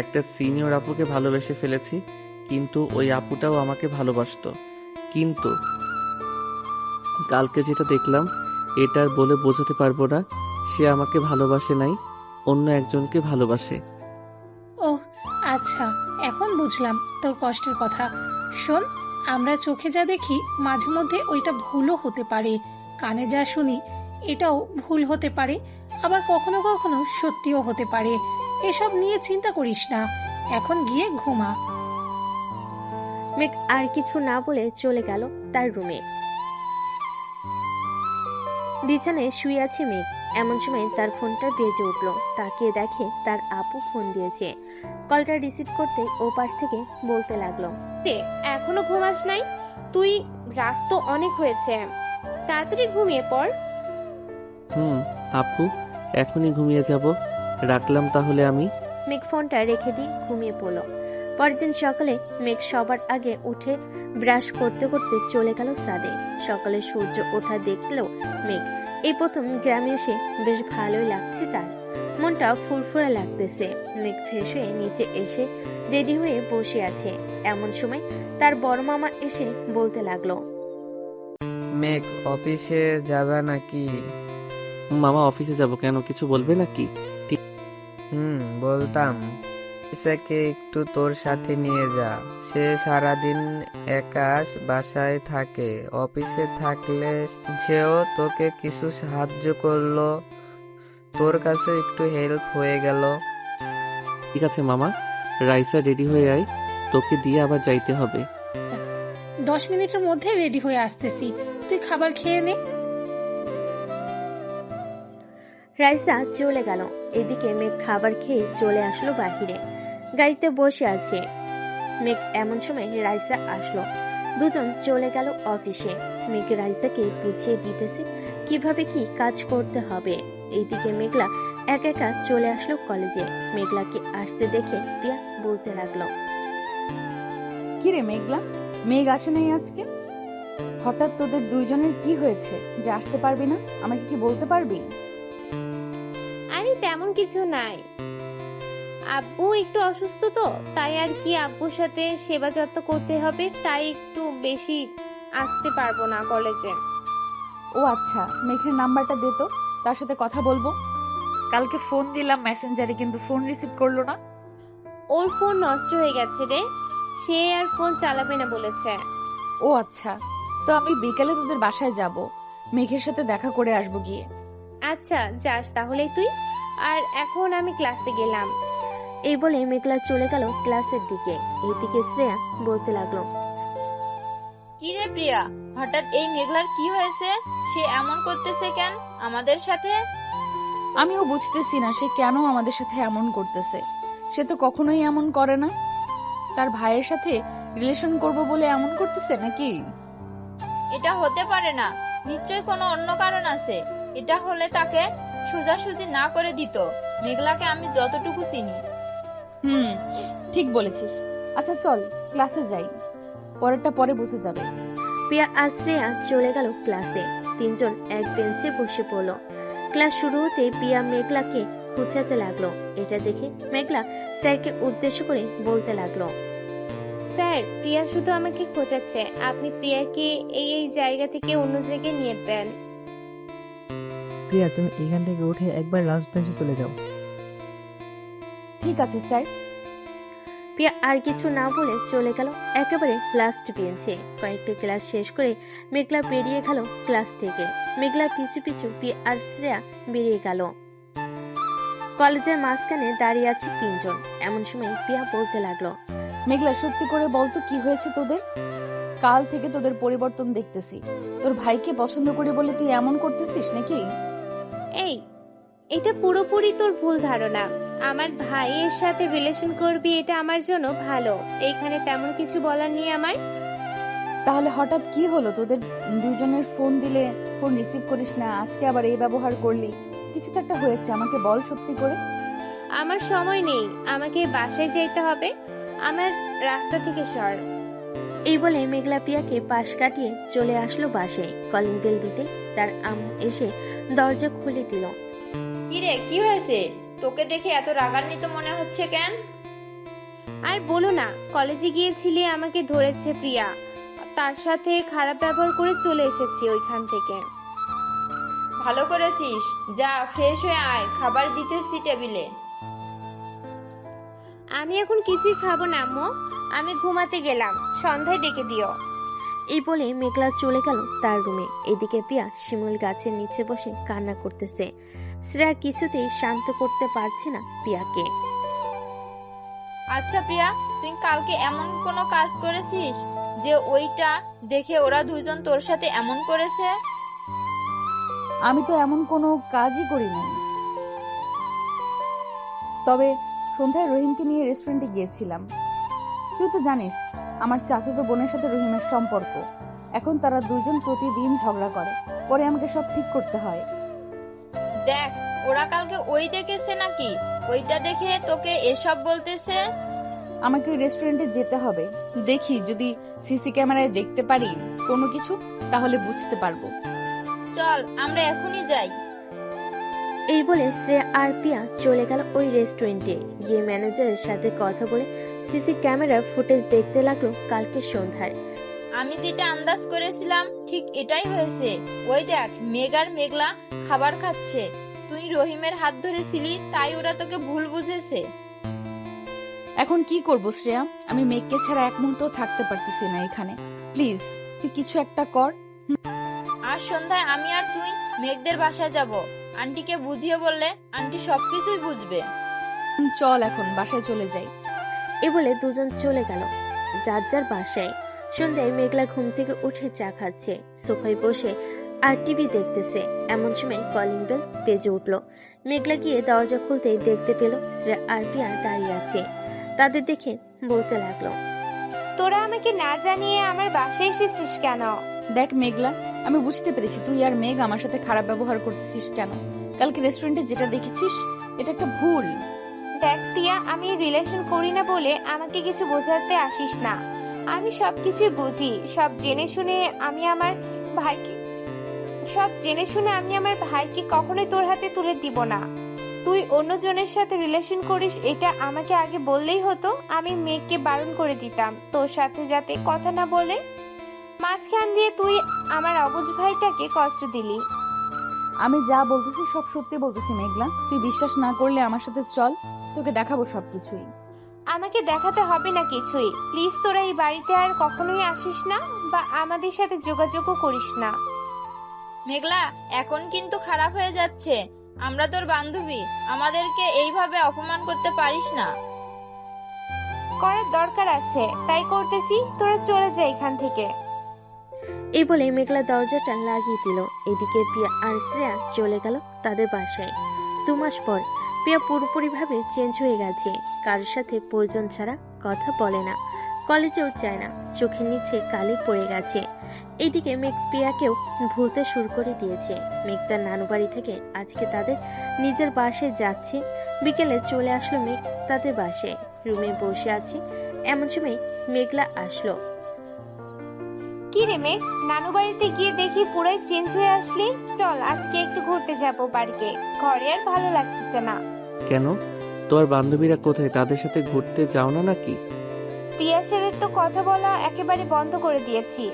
[SPEAKER 1] একটা সিনিয়র আপুকে ভালোবেসে ফেলেছি, কিন্তু ওই আপুটাও আমাকে ভালোবাসতো। কিন্তু কালকে যেটা দেখলাম এটা আর বলে বোঝাতে পারবো না। সে আমাকে ভালোবাসে নাই, অন্য একজনকে ভালোবাসে।
[SPEAKER 11] ও আচ্ছা, এখন বুঝলাম তোর কষ্টের কথা। শোন, আমরা চোখে যা দেখি মাঝে মধ্যে ওইটা ভুলও হতে পারে, কানে যা শুনি এটাও ভুল হতে পারে, আবার কখনো কখনো সত্যিও হতে পারে। এসব নিয়ে চিন্তা করিস না, এখন গিয়ে ঘুমা।
[SPEAKER 3] মেঘ আর কিছু না বলে চলে গেল তার রুমে। বিছানায় শুয়ে আছে মেঘ। এমন সময় তার ফোনটা বেজে উঠল। তাকিয়ে দেখে তার আপু ফোন দিয়েছে। কলটা রিসিভ করতে ও পাশ থেকে বলতে লাগলো,
[SPEAKER 8] এখনো ঘুমাস নাই তুই? রাত তো অনেক হয়েছে, তাড়াতাড়ি ঘুমিয়ে পড়।
[SPEAKER 1] আপু, এখনই ঘুমিয়ে যাব। রাখলাম তাহলে আমি।
[SPEAKER 3] মেঘ ফোনটা রেখে দিয়ে ঘুমিয়ে পড়ল। পরের দিন সকালে মেঘ সবার আগে উঠে ব্রাশ করতে করতে চলে গেল ছাদে। সকালে সূর্য ওঠা দেখলো মেঘ। এই প্রথম গ্রামে এসে বেশ ভালোই লাগছে তার। মনটা ফুরফুরে লাগতেছে। মেঘ ফ্রেশ হয়ে নিচে এসে রেডি হয়ে বসে আছে। এমন সময় তার বড় মামা এসে বলতে লাগলো,
[SPEAKER 10] মেঘ অফিসে যাবে নাকি?
[SPEAKER 1] মামা অফিসে যাব কেন, কিছু বলবে নাকি?
[SPEAKER 10] বলতাম ইসাকে একটু তোর সাথে নিয়ে যা। সে সারাদিন একা বাসায় থাকে, অফিসে থাকলে সেও তোকে কিছু সাহায্য করলো, তোর কাছে একটু হেল্প হয়ে গেল।
[SPEAKER 1] ঠিক আছে মামা, রাইসা রেডি হয়ে আয়, তোকে দিয়ে আবার যাইতে হবে।
[SPEAKER 11] 10 মিনিটের মধ্যে রেডি হয়ে আসতেছি, তুই খাবার খেয়ে নে।
[SPEAKER 3] রাইসা চলে গেল। এদিকে মেঘ খাবার খেয়ে চলে আসলো বাহিরে, গাড়িতে বসে আছে। মেঘ এমন সময় রাইসা আসলো। দুজন চলে গেল অফিসে। মেঘ রাইসাকে বুঝিয়ে দিতেছে কিভাবে কি কাজ করতে হবে। এইদিকে মেঘলা একা একা চলে আসলো কলেজে। মেঘলাকে আসতে দেখে প্রিয়া বলতে লাগলো,
[SPEAKER 2] কিরে মেঘলা, মেঘ আসে নাই আজকে? হঠাৎ তোদের দুইজনের কি হয়েছে যে আসতে পারবি না? আমাকে কি বলতে পারবি?
[SPEAKER 8] আরে তেমন কিছু নাই, আব্বু একটু অসুস্থ তো, তাই আর কি আব্বুর সাথে সেবা যত্ন করতে হবে, তাই একটু বেশি আসতে পারবো না কলেজে।
[SPEAKER 2] ও আচ্ছা, মেঘের নাম্বারটা দে তো, তার সাথে কথা বলবো। কালকে ফোন দিলাম মেসেঞ্জারে, কিন্তু ফোন রিসিভ করলো না।
[SPEAKER 8] ওর ফোন নষ্ট হয়ে গেছে রে, সে আর ফোন চালাবে না বলেছে।
[SPEAKER 2] ও আচ্ছা, তো আমি বিকেলে তোদের বাসায় যাব, মেঘের সাথে দেখা করে আসবো গিয়ে।
[SPEAKER 8] আচ্ছা যাস তাহলে তুই, আর এখন আমি ক্লাসে গেলাম।
[SPEAKER 3] এই বলে মেঘলা চলে গেল ক্লাসের দিকে। এইদিকে শ্রেয়া বলতে লাগলো,
[SPEAKER 5] কি রে প্রিয়া, হঠাৎ এই মেঘলার কি হয়েছে? সে এমন করতেছে কেন আমাদের সাথে?
[SPEAKER 2] আমিও বুঝতেছি না সে কেন আমাদের সাথে এমন করতেছে। সে তো কখনোই এমন করে না। তার ভাইয়ের সাথে রিলেশন করব বলে এমন করতেছে নাকি?
[SPEAKER 5] এটা হতে পারে না, নিশ্চয়ই কোনো অন্য কারণ আছে। এটা হলে তাকে সোজাসুজি না করে দিত। মেঘলাকে আমি যতটুকু চিনি।
[SPEAKER 2] ঠিক বলেছিস। আচ্ছা চল ক্লাসে যাই, পরেরটা পরে বুঝে যাবে।
[SPEAKER 3] প্রিয়া আর শ্রেয়া চলে গেল ক্লাসে। তিনজন এক বেঞ্চে বসে পড়লো। ক্লাস শুরু হতে প্রিয়া মেঘলাকে খুঁচাতে লাগলো। এটা দেখে মেঘলা স্যারকে উদ্দেশ্য করে বলতে লাগলো,
[SPEAKER 8] স্যার, প্রিয়া শুধু আমাকে খোঁজাচ্ছে, আপনি প্রিয়াকে এই জায়গা থেকে অন্য জায়গায় নিয়ে দেন।
[SPEAKER 12] প্রিয়া, তুমি এখান থেকে উঠে একবার লাস্ট বেঞ্চে চলে যাও।
[SPEAKER 2] ঠিক আছে স্যার।
[SPEAKER 3] প্রিয়া আর কিছু না বলে চলে গেল একেবারে লাস্ট বেঞ্চে। কয়েকটা ক্লাস শেষ করে মেঘলা বেরিয়ে গেল ক্লাস থেকে। মেঘলা পিছু পিছু প্রিয়া আর শ্রেয়া বেরিয়ে গেল। কলেজের মাঝখানে দাঁড়িয়ে আছে তিনজন। এমন সময় প্রিয়া বলতে লাগলো,
[SPEAKER 2] মেঘলা সত্যি করে বলতো কি হয়েছে তোদের? কাল থেকে তোদের পরিবর্তন দেখতেছি। তোর ভাইকে পছন্দ করে বলে তুই এমন করতেছিস নাকি?
[SPEAKER 8] এই, এটা পুরোপুরি তোর ভুল ধারণা। আমার ভাইয়ের সাথে রিলেশন করবি এটা আমার জন্য ভালো, এইখানে তেমন কিছু বলার নেই আমার।
[SPEAKER 2] তাহলে হঠাৎ কি হলো তোদের দুজনের? ফোন দিলে ফোন রিসিভ করিস না, আজকে আবার এই ব্যবহার করলি। কিছু তো একটা হয়েছে, আমাকে বল সত্যি করে।
[SPEAKER 8] আমার সময় নেই, আমাকে বাসায় যেতে হবে, আমার রাস্তা থেকে সর।
[SPEAKER 3] এই বলে মেঘলা প্রিয়াকে পাশ কাটিয়ে চলে আসলো বাসায়। কলিং বেল দিতে তার আম্মু এসে দরজা খুলে দিল।
[SPEAKER 5] কি রে, কি হয়েছে? তোকে দেখে এত রাগান্বিত মনে হচ্ছে কেন?
[SPEAKER 8] আর বলো না, কলেজে গিয়েছিলে, আমাকে ধরেছে প্রিয়া, তার সাথে খারাপ ব্যবহার করে চলে এসেছি ওইখান থেকে।
[SPEAKER 5] ভালো করেছিস, যা ফ্রেশ হয়ে আয়, খাবার দিতেছি টেবিলে।
[SPEAKER 8] আমি এখন কিছুই খাবো না আম্মু, আমি ঘুমাতে গেলাম, সন্ধ্যায় ডেকে দিও।
[SPEAKER 3] এই বলে মেঘলা চলে গেল তার রুমে। এদিকে প্রিয়া শিমুল গাছের নিচে বসে কান্না করতেছে। শ্রেয়া কিছুতেই শান্ত করতে পারছে না প্রিয়াকে।
[SPEAKER 5] আচ্ছা প্রিয়া, তুই কালকে এমন কোনো কাজ করেছিস যে ওইটা দেখে ওরা দুজন তোর সাথে এমন করেছে?
[SPEAKER 2] আমি তো এমন কোনো কাজই করি নাই। তবে সন্ধ্যায় রহিমকে নিয়ে রেস্টুরেন্টে গিয়েছিলাম। তুই তো জানিস আমার চাচাতো বোনের সাথে রহিমের সম্পর্ক। এখন তারা দুজন প্রতিদিন ঝগড়া করে, পরে আমাকে সব ঠিক করতে হয়।
[SPEAKER 5] দেখ, ওরা কালকে ওই দেখেছে নাকি ওইটা দেখে তোকে এসব বলতেছে?
[SPEAKER 2] আমাকে ওই রেস্টুরেন্টে যেতে হবে, দেখি যদি সিসি ক্যামেরায় দেখতে পারি কোনো কিছু, তাহলে বুঝতে পারবো।
[SPEAKER 5] চল আমরা এখনই যাই।
[SPEAKER 3] এই বলে শ্রেয়া আর পিয়া চলে গেল ওই রেস্টুরেন্টে। গিয়ে ম্যানেজারের সাথে কথা বলে সিসি ক্যামেরার ফুটেজ দেখতে লাগলো কালকে সন্ধ্যায়।
[SPEAKER 5] আমি যেটা আন্দাজ করেছিলাম ঠিক এটাই হয়েছে। ওই দেখ, মেঘ আর মেঘলা খাবার খাচ্ছে। তুই রহিমের হাত ধরেছিলি, তাই ওরা তোকে ভুল বুঝেছে।
[SPEAKER 2] এখন কি করব শ্রেয়া? আমি মেঘকে ছাড়া এক মুহূর্ত থাকতে পারতেছি না এখানে। প্লিজ তুই কিছু একটা কর।
[SPEAKER 5] আজ সন্ধ্যায় আমি আর তুই মেঘদের বাসায় যাব। আন্টিকে বুঝিয়ে বললে আন্টি সবকিছুই বুঝবে।
[SPEAKER 2] চল এখন বাসায় চলে যাই।
[SPEAKER 3] এ বলে দুজন চলে গেল যার যার বাসায়। সন্ধ্যায় মেঘলা ঘুম থেকে উঠে চা খাচ্ছে, সোফায় বসে আর টিভি দেখতেছে। এমন সময় কলিং বেল বেজে উঠলো। মেঘলা গিয়ে দরজা খুলতেই দেখতে পেল শ্রেয়া আর পিয়া দাঁড়িয়ে আছে। তাদের দেখে বলতে লাগলো,
[SPEAKER 8] তোরা আমাকে না জানিয়ে আমার বাসায় এসেছিস কেন?
[SPEAKER 2] দেখ মেঘলা, আমি বুঝতে পেরেছি তুই আর মেঘ আমার সাথে খারাপ ব্যবহার করতেছিস কেন। কালকে রেস্টুরেন্টে যেটা দেখেছিস এটা একটা ভুল।
[SPEAKER 8] দেখ প্রিয়া, আমি রিলেশন করি না বলে আমাকে কিছু বোঝাতে আসিস না। আমি সবকিছুই বুঝি। সব জেনে শুনে আমি আমার ভাইকে কখনোই তোর হাতে তুলে দিব না। তুই অন্যজনের সাথে রিলেশন করিস এটা আমাকে আগে বললেই হতো। আমি মেয়েকে বারণ করে দিতাম তোর সাথে যাতে কথা না বলে। মাঝখান দিয়ে তুই আমার অবুঝ ভাইটাকে কষ্ট দিলি।
[SPEAKER 2] আমি যা বলতেছি সব সত্যি বলতেছি মেঘলা। তুই বিশ্বাস না করলে আমার সাথে চল, তোকে দেখাবো সবকিছুই।
[SPEAKER 8] আমাকে দেখাতে হবে না কিছুই। প্লিজ তোরা এই বাড়িতে আর কখনোই আসিস না বা আমাদের সাথে যোগাযোগও করিস না।
[SPEAKER 5] মেঘলা, এখন কিন্তু খারাপ হয়ে যাচ্ছে। আমরা তোর বান্ধবী, আমাদেরকে এইভাবে অপমান করতে পারিস না।
[SPEAKER 8] করার দরকার আছে তাই করতেছি। তোরা চলে যা এখান থেকে।
[SPEAKER 3] এই বলে মেঘলা দরজাটা লাগিয়ে দিল। এদিকে প্রিয়া আর শ্রেয়া চলে গেল তাদের বাসায়। 2 মাস পর প্রিয়া পুরোপুরিভাবে চেঞ্জ হয়ে গেছে। কারোর সাথে প্রয়োজন ছাড়া কথা বলে না, কলেজেও চায় না, চোখের নিচে কালি পড়ে গেছে। এইদিকে মেঘ প্রিয়াকেও ভুলতে শুরু করে দিয়েছে। মেঘ তার নানু বাড়ি থেকে আজকে তাদের নিজের বাসায় যাচ্ছে। বিকেলে চলে আসলো মেঘ তাদের বাসায়, রুমে বসে আছে। এমন সময় মেঘলা আসলো।
[SPEAKER 8] কি রে মেঘ, নানু বাড়িতে গিয়ে দেখি পুরাই চেঞ্জ হয়ে আসলি। চল আজকে একটু ঘুরতে যাবো পার্কে, ঘরে আর ভালো লাগতেছে না।
[SPEAKER 1] কেন, তোর বান্ধবীরা কোথায়? তাদের সাথে ঘুরতে যাও না নাকি?
[SPEAKER 8] প্রিয়ার সাথে তো কথা বলা একেবারে বন্ধ করে দিয়েছি।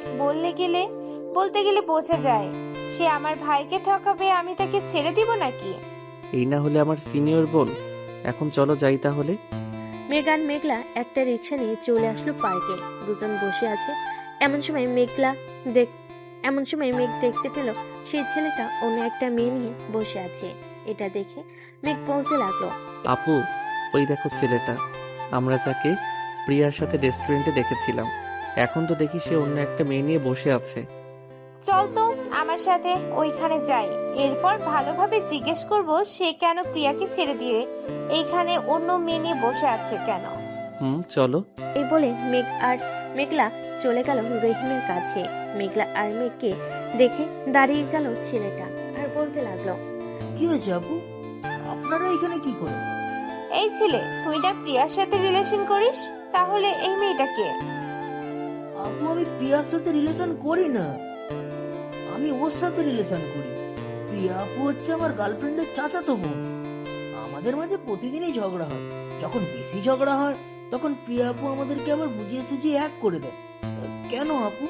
[SPEAKER 8] বলতে গেলে বোঝা যায় সে আমার ভাইকে ঠকাবে। আমি তাকে ছেড়ে দিব নাকি?
[SPEAKER 1] এই না হলে আমার সিনিয়র বোন। এখন চলো যাই তাহলে।
[SPEAKER 3] মেঘান মেঘলা একটা রিক্সা নিয়ে চলে আসলো পার্কে। দুজন বসে আছে। এমন সময় মেঘ দেখতে পেল সেই ছেলেটা অন্য একটা মেয়ে নিয়ে বসে আছে। এটা দেখে মেঘ বলতে লাগলো,
[SPEAKER 1] আপু, ওই দেখো ছেলেটা, আমরা যাকে প্রিয়ার সাথে রেস্টুরেন্টে দেখেছিলাম, এখন তো দেখি সে অন্য একটা মেয়ে নিয়ে বসে আছে।
[SPEAKER 8] চল তো আমার সাথে ওইখানে যাই। এরপর ভালোভাবে জিজ্ঞেস করব সে কেন প্রিয়াকে ছেড়ে দিয়ে এইখানে অন্য মেয়ে নিয়ে বসে আছে কেন।
[SPEAKER 1] চলো।
[SPEAKER 3] এই বলে মেঘলা চলে গেল রহিমের কাছে। মেঘলা আর মেঘকে দেখে দাঁড়িয়ে গেল ছেলেটা আর বলতে লাগলো,
[SPEAKER 9] কি হয়েছে আপু, আপনারা এখানে কি করেন?
[SPEAKER 8] এই ছেলে, তুই না প্রিয়ার সাথে রিলেশন করিস, তাহলে এই মেয়েটাকে?
[SPEAKER 9] আপু, আমি প্রিয়ার সাথে রিলেশন করি না, আমি ওর সাথে রিলেশন করি। প্রিয়া আপু হচ্ছে আমার গার্লফ্রেন্ডের চাচাতো বোন। আমাদের মাঝে প্রতিদিনই ঝগড়া হয়। যখন বেশি ঝগড়া হয় তখন প্রিয়া আপু আমাদেরকে আবার বুঝিয়ে সুঝিয়ে এক করে দেয়। কেন আপু,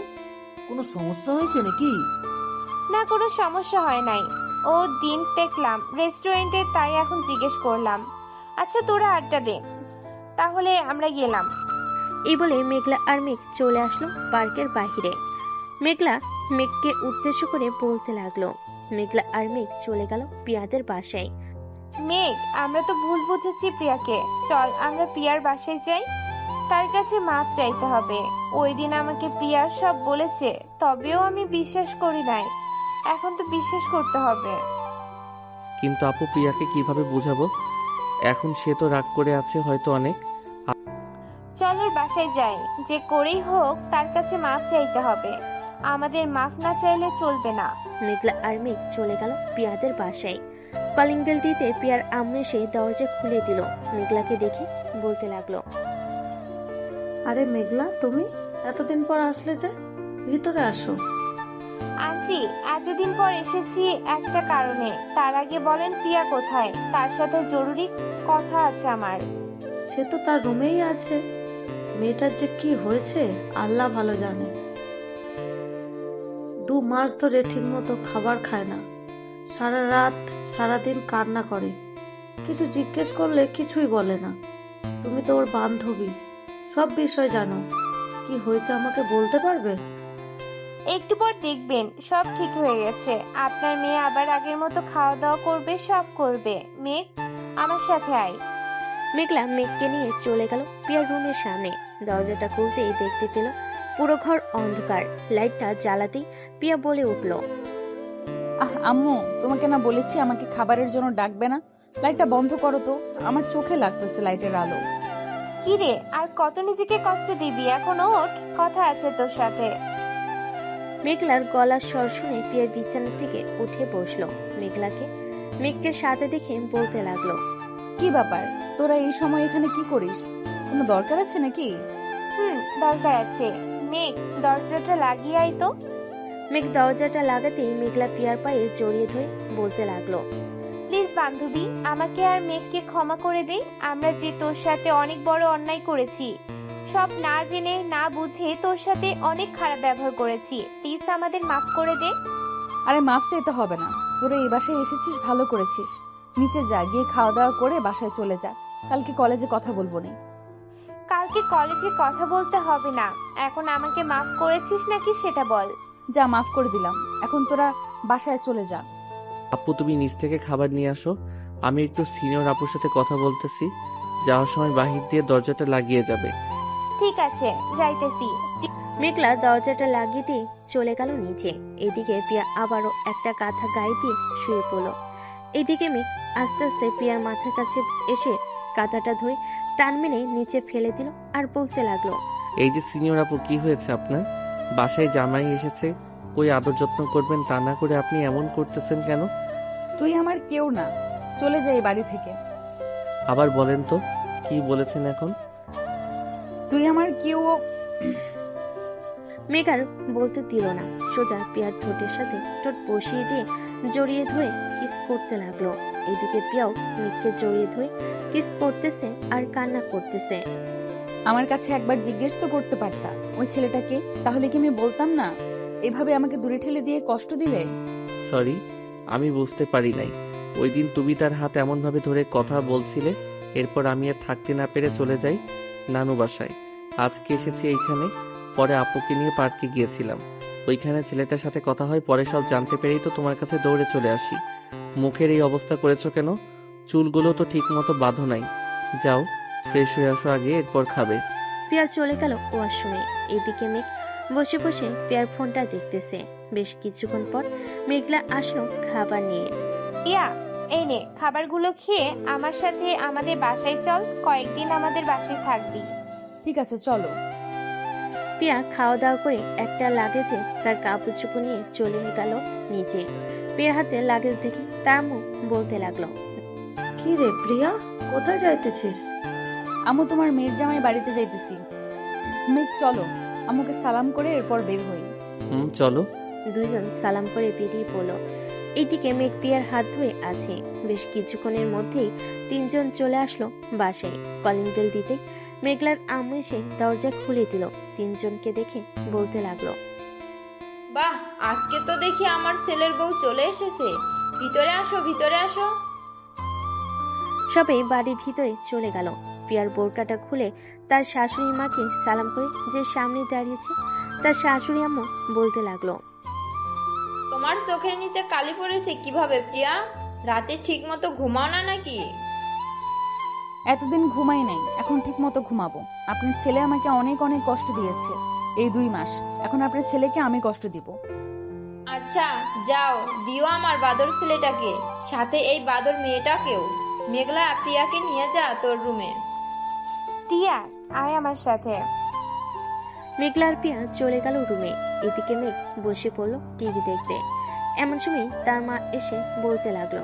[SPEAKER 9] কোনো সমস্যা হয়েছে নাকি?
[SPEAKER 8] না, কোনো সমস্যা হয় নাই। ও দিন দেখলাম রেস্টুরেন্টে, তাই এখন জিজ্ঞেস করলাম। আচ্ছা তোরা আড্ডা দে, তাহলে আমরা গেলাম।
[SPEAKER 3] এই বলে মেঘলা আর মেঘ চলে আসলো পার্কের বাহিরে। মেঘলা মেঘকে উদ্দেশ্য করে বলতে লাগলো। মেঘলা আর মেঘ চলে গেল প্রিয়াদের বাসায়।
[SPEAKER 8] মেঘ, আমরা তো ভুল বুঝেছি প্রিয়াকে। চল আমরা প্রিয়ার বাসায় যাই, তার কাছে মাপ চাইতে হবে। ওই দিন আমাকে প্রিয়া সব বলেছে, তবেও আমি বিশ্বাস করি নাই। এখন তো বিশ্বাস করতে হবে।
[SPEAKER 1] কিন্তু আপু, প্রিয়াকে কিভাবে বুঝাবো? এখন সে তো রাগ করে আছে হয়তো অনেক।
[SPEAKER 8] চল ওর বাসায় যাই, যে করেই হোক তার কাছে মাপ চাইতে হবে। আমাদের মাপ না চাইলে চলবে না।
[SPEAKER 3] মেঘলা আর মেঘ চলে গেল প্রিয়াদের বাসায়। কলিং বেল দিতে প্রিয়ার আম্মু এসে দরজা খুলে দিল। মেঘলাকে দেখে বলতে লাগলো,
[SPEAKER 13] আরে মেঘলা, তুমি এতদিন পর আসলে যে, ভিতরে আসো।
[SPEAKER 5] আন্টি, এতদিন পর এসেছি একটা কারণে। তার আগে বলেন প্রিয়া কোথায়? তার সাথে জরুরি কথা আছে আমার।
[SPEAKER 13] সে তো তার রুমেই আছে। মেয়েটার যে কি হয়েছে আল্লাহ ভালো জানে। 2 মাস ধরে ঠিকমতো খাবার খায় না, সারা রাত সারাদিন কান্না করে। কিছু জিজ্ঞেস করলে কিছুই বলে না। তুমি তো ওর বান্ধবী, সব বিষয় জানো। কি হয়েছে আমাকে বলতে পারবে?
[SPEAKER 5] একটু পর দেখবেন সব ঠিক হয়ে গেছে। আপনার মেয়ে আবার আগের মতো খাওয়া দাওয়া করবে, সব করবে। মেঘ, আমার সাথে আয়।
[SPEAKER 3] মেঘলা মেঘকে নিয়ে চলে গেল প্রিয়ার রুমের সামনে। দরজাটা খুলতেই দেখতে পেল পুরো ঘর অন্ধকার। লাইটটা জ্বালাতেই প্রিয়া বলে উঠল,
[SPEAKER 2] আম্মু, তোমাকে না বলেছি আমাকে খাবারের জন্য ডাকবে না? লাইটটা বন্ধ করো তো, আমার চোখে লাগতেছে লাইটের আলো।
[SPEAKER 5] কি রে, আর কত নিজেকে কষ্ট দিবি? এখন ওঠ, কথা আছে তোর সাথে।
[SPEAKER 3] মেঘলার গলার স্বর শুনে প্রিয়ার বিছানা থেকে উঠে বসলো। মেঘকে সাথে দেখে বলতে লাগলো,
[SPEAKER 2] কি ব্যাপার, তোরা এই সময় এখানে কি করিস? কোনো দরকার আছে নাকি?
[SPEAKER 5] দরকার আছে। মেঘ, দরজাটা লাগিয়ে আয় তো।
[SPEAKER 3] মেঘ দরজাটা লাগাতেই মেঘলা প্রিয়ার পায়ে জড়িয়ে ধরে বলতে লাগলো,
[SPEAKER 5] প্লিজ বান্ধবী, আমাকে আর মেঘকে ক্ষমা করে দে। আমরা যে তোর সাথে অনেক বড় অন্যায় করেছি, সব না জেনে না বুঝে তোর সাথে অনেক খারাপ ব্যবহার করেছি। প্লিজ আমাদের মাফ করে দে।
[SPEAKER 2] আরে মাফ চাইতে হবে না, তোরা এই বাসায় এসেছিস ভালো করেছিস। নিচে যা, গিয়ে খাওয়া দাওয়া করে বাসায় চলে যা। কালকে কলেজে কথা বলবো না।
[SPEAKER 5] কালকে কলেজে কথা বলতে হবে না। এখন আমাকে মাফ করেছিস নাকি সেটা বল।
[SPEAKER 2] যা, মাফ করে দিলাম, এখন তোরা বাসায় চলে যা।
[SPEAKER 1] আপু, তুমি নিচ থেকে খাবার নিয়ে আসো। আমি একটু সিনিয়র আপুর সাথে কথা বলতেছি। যাওয়ার সময় বাহির দিয়ে দরজাটা লাগিয়ে যাবে।
[SPEAKER 5] ঠিক আছে, যাইতেছি।
[SPEAKER 3] মেঘলা দরজাটা লাগিয়ে দিয়ে চলে গেল নিচে। এদিকে প্রিয়া আবারও একটা কাঁথা গায়ে দিয়ে শুয়ে পড়ল। এদিকে মেঘ আস্তে আস্তে প্রিয়ার মাথার কাছে এসে কাঁথাটা ধরে টান মেনে নিচে ফেলে দিল আর বলতে লাগলো,
[SPEAKER 1] এই যে সিনিয়র আপু, কি হয়েছে আপনার? বাসায় জামাই এসেছে, কই আদর যত্ন করবেন তা না করে আপনি এমন করতেছেন কেন?
[SPEAKER 2] তুই আমার কেউ না, চলে যাই বাড়ি থেকে।
[SPEAKER 1] আবার বলেন তো, কি বলেছেন এখন?
[SPEAKER 2] তুই আমার কেউ।
[SPEAKER 3] মেঘ আর বলতে দিল না, সোজা প্রিয়ার ঠোঁটের সাথে ঠোঁট বসিয়ে দিয়ে জড়িয়ে ধরে কিস করতে লাগলো। এদিকে প্রিয়াও মেঘকে জড়িয়ে ধরে কিস করতেছে আর কান্না করতেছে।
[SPEAKER 2] আমার কাছে একবার জিজ্ঞেস তো করতে পারতা ওই ছেলেটাকে, তাহলে কি আমি বলতাম না? এভাবে আমাকে দূরে ঠেলে দিয়ে কষ্ট দিলে।
[SPEAKER 1] সরি, আমি বুঝতে পারি নাই। ওই দিন তুমি তার হাত এমনভাবে ধরে কথা বলছিলে, এরপর আমি আর থাকতে না পেরে চলে যাই নানু বাসায়। আজকে এসেছি এইখানে, পরে আপুকে নিয়ে পার্কে গিয়েছিলাম। ওইখানে ছেলেটার সাথে কথা হয়, পরে সব জানতে পেরেই তো তোমার কাছে দৌড়ে চলে আসি। মুখের এই অবস্থা করেছো কেন? চুলগুলো তো ঠিক মতো বাঁধো নাই। যাও, ফ্রেশ হয়ে আসো আগে, এরপর খাবে।
[SPEAKER 3] প্রিয়া চলে গেল ওয়াশরুমে। এদিকে মেঘ বসে বসে প্রিয়ার ফোনটা দেখতেছে। বেশ কিছুক্ষণ পর মেঘলা আসলো খাবার নিয়ে।
[SPEAKER 5] ইয়া, এই নে খাবারগুলো খেয়ে আমার সাথে আমাদের বাসায় চল। কয়েকদিন আমাদের বাসায় থাকবি।
[SPEAKER 2] ঠিক আছে, চলো।
[SPEAKER 3] প্রিয়া খাওয়া দাওয়া করে একটা লাগেজে তার কাপড় চোপড় নিয়ে চলে গেল নিচে। প্রিয়ার হাতে লাগেজ দেখে তার মুখ বলতে লাগলো,
[SPEAKER 13] কি রে প্রিয়া, কোথায় যাইতেছিস?
[SPEAKER 2] আম্মু, তোমার মেয়ের জামাই বাড়িতে যাইতেছি। মেঘ, চলো, আম্মুকে সালাম করে এরপর বের হই।
[SPEAKER 1] চলো।
[SPEAKER 3] দুইজন সালাম করে বেরিয়ে পড়লো। এইদিকে মেঘ প্রিয়ার হাত ধুয়ে আছে। বেশ কিছুক্ষণের মধ্যেই 3 জন চলে আসলো বাসায়। কলিং বেল দিতেই মেঘলার আম্মু এসে দরজা খুলে দিল। 3 জনকে দেখে বলতে লাগলো,
[SPEAKER 5] বাহ, আজকে তো দেখি আমার ছেলের বউ চলে এসেছে। ভিতরে আসো, ভিতরে আসো।
[SPEAKER 3] সবাই বাড়ির ভিতরে চলে গেল। প্রিয়ার বোরকাটা খুলে তার শাশুড়ি মাকে সালাম করে যে সামনে দাঁড়িয়েছে তার শাশুড়ি আম্মু বলতে লাগলো,
[SPEAKER 5] তোমার চোখের নিচে কালি পড়েছে কিভাবে প্রিয়া? রাতে ঠিক মতো ঘুমাও না নাকি?
[SPEAKER 2] এতদিন ঘুমাই নাই, এখন ঠিক মতো ঘুমাবো। আপনার ছেলে আমাকে অনেক অনেক কষ্ট দিয়েছে এই 2 মাস। এখন আপনার ছেলেকে আমি কষ্ট দিব।
[SPEAKER 5] আচ্ছা, যাও, দিও আমার বাদর ছেলেটাকে, সাথে এই বাদর মেয়েটাকেও। মেঘলা, প্রিয়াকে নিয়ে যা তোর রুমে। প্রিয়া, আয় আমার সাথে।
[SPEAKER 3] মেঘলার প্রিয়া চলে গেল রুমে। এদিকে মেঘ বসে পড়লো টিভি দেখতে। এমন সময় তার মা এসে বলতে লাগলো,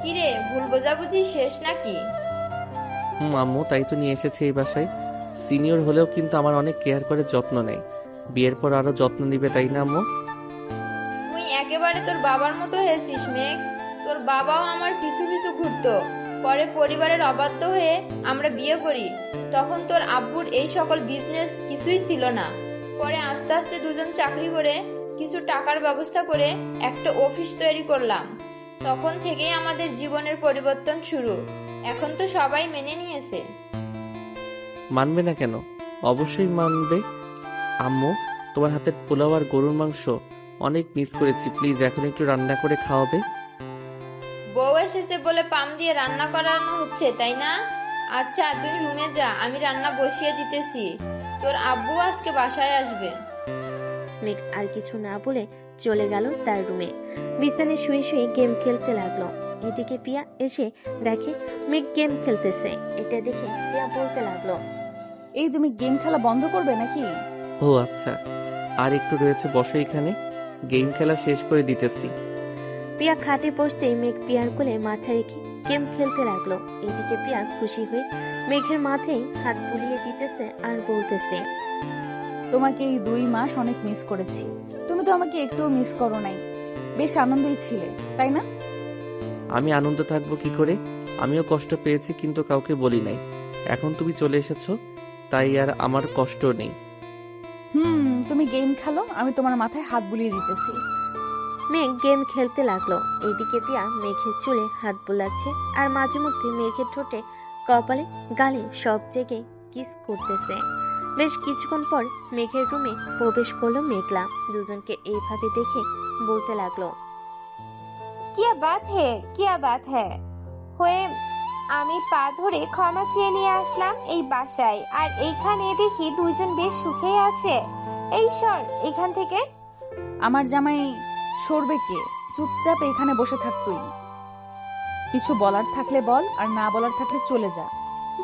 [SPEAKER 5] কিরে, ভুল বোঝাবুঝি শেষ নাকি?
[SPEAKER 1] আম্মু, তাই তো নিয়ে এসেছে এই বাসায়। সিনিয়র হলেও কিন্তু আমার অনেক কেয়ার করে যত্ন নেয়। বিয়ের পর আরো যত্ন নিবে, তাই না আম্মু?
[SPEAKER 5] একেবারে তোর বাবার মতো হয়েছিস মেঘ। তোর বাবাও আমার পিছু পিছু ঘুরতো। পরে পরিবারের অবাধ্য হয়ে আমরা বিয়ে করি। তখন তোর আব্বুর এই সকল বিজনেস কিছুই ছিল না। পরে আস্তে আস্তে দুজন চাকরি করে কিছু টাকার ব্যবস্থা করে একটা অফিস তৈরি করলাম। তখন থেকেই আমাদের জীবনের পরিবর্তন শুরু। এখন তো সবাই মেনে নিয়েছে।
[SPEAKER 1] মানবে না কেন? অবশ্যই মানবে। আম্মু, তোমার হাতের পোলাও আর গরুর মাংস অনেক মিস করেছি। প্লিজ এখন একটু রান্না করে খাওয়াবে?
[SPEAKER 5] বউ এসেছে বলে পাম দিয়ে রান্না করানো হচ্ছে, তাই না? আচ্ছা তুই রুমে যা, আমি রান্না বসিয়ে দিতেছি। তোর আব্বু আজকে বাসায় আসবে।
[SPEAKER 3] মেঘ আর কিছু না বলে চলে গেল তার রুমে। বিছানায় শুয়ে শুয়ে গেম খেলতে লাগলো। এদিকে পিয়া এসে দেখে মেঘ গেম খেলতেছে। এটা দেখে পিয়া বলতে লাগলো,
[SPEAKER 2] এই তুমি গেম খেলা বন্ধ করবে নাকি?
[SPEAKER 1] ও আচ্ছা, আর একটু রয়েছে, বসো এখানে, গেম খেলা শেষ করে দিতেছি।
[SPEAKER 3] পিয়া খাটে বসতেই মেঘ পিয়ার কোলে মাথা রেখে গেম খেলতে লাগলো। এদিকে পিয়া খুশি হয়ে মেঘের মাথায় হাত বুলিয়ে দিতেছে আর বলতেছে,
[SPEAKER 2] তোমাকে এই 2 মাস অনেক মিস করেছি। তুমি তো আমাকে একটুও মিস করো নাই। বেশ আনন্দেই ছিলে, তাই না?
[SPEAKER 1] আমি আনন্দ থাকবো কি করে? আমিও কষ্ট পেয়েছি, কিন্তু কাউকে বলি নাই। এখন তুমি চলে এসেছো, তাই আর আমার কষ্ট নেই।
[SPEAKER 2] তুমি গেম খেলো, আমি তোমার মাথায় হাত বুলিয়ে দিতেছি।
[SPEAKER 3] মেঘ গেম খেলতে লাগলো। এইদিকে পিয়া মেঘের চুলে হাত বুলাচ্ছে আর মাঝে মধ্যে মেঘের ঠোঁটে, কপালে, গালে সব জায়গায় কিস করতেছে। বেশ কিছুক্ষণ পর মেঘের রুমে প্রবেশ করলো মেঘলা। দুজনকে এইভাবে দেখে বলতে লাগলো,
[SPEAKER 8] কিয়া বাত হ্যাঁ হয়ে আমি পা ধরে ক্ষমা চেয়ে নিয়ে আসলাম এই বাসায়, আর এইখানে দেখি দুইজন বেশ সুখেই আছে। এই সর এখান থেকে।
[SPEAKER 2] আমার জামাই সরবে কে? চুপচাপ এখানে বসে থাক তুই। কিছু বলার থাকলে বল, আর না বলার থাকলে চলে যা।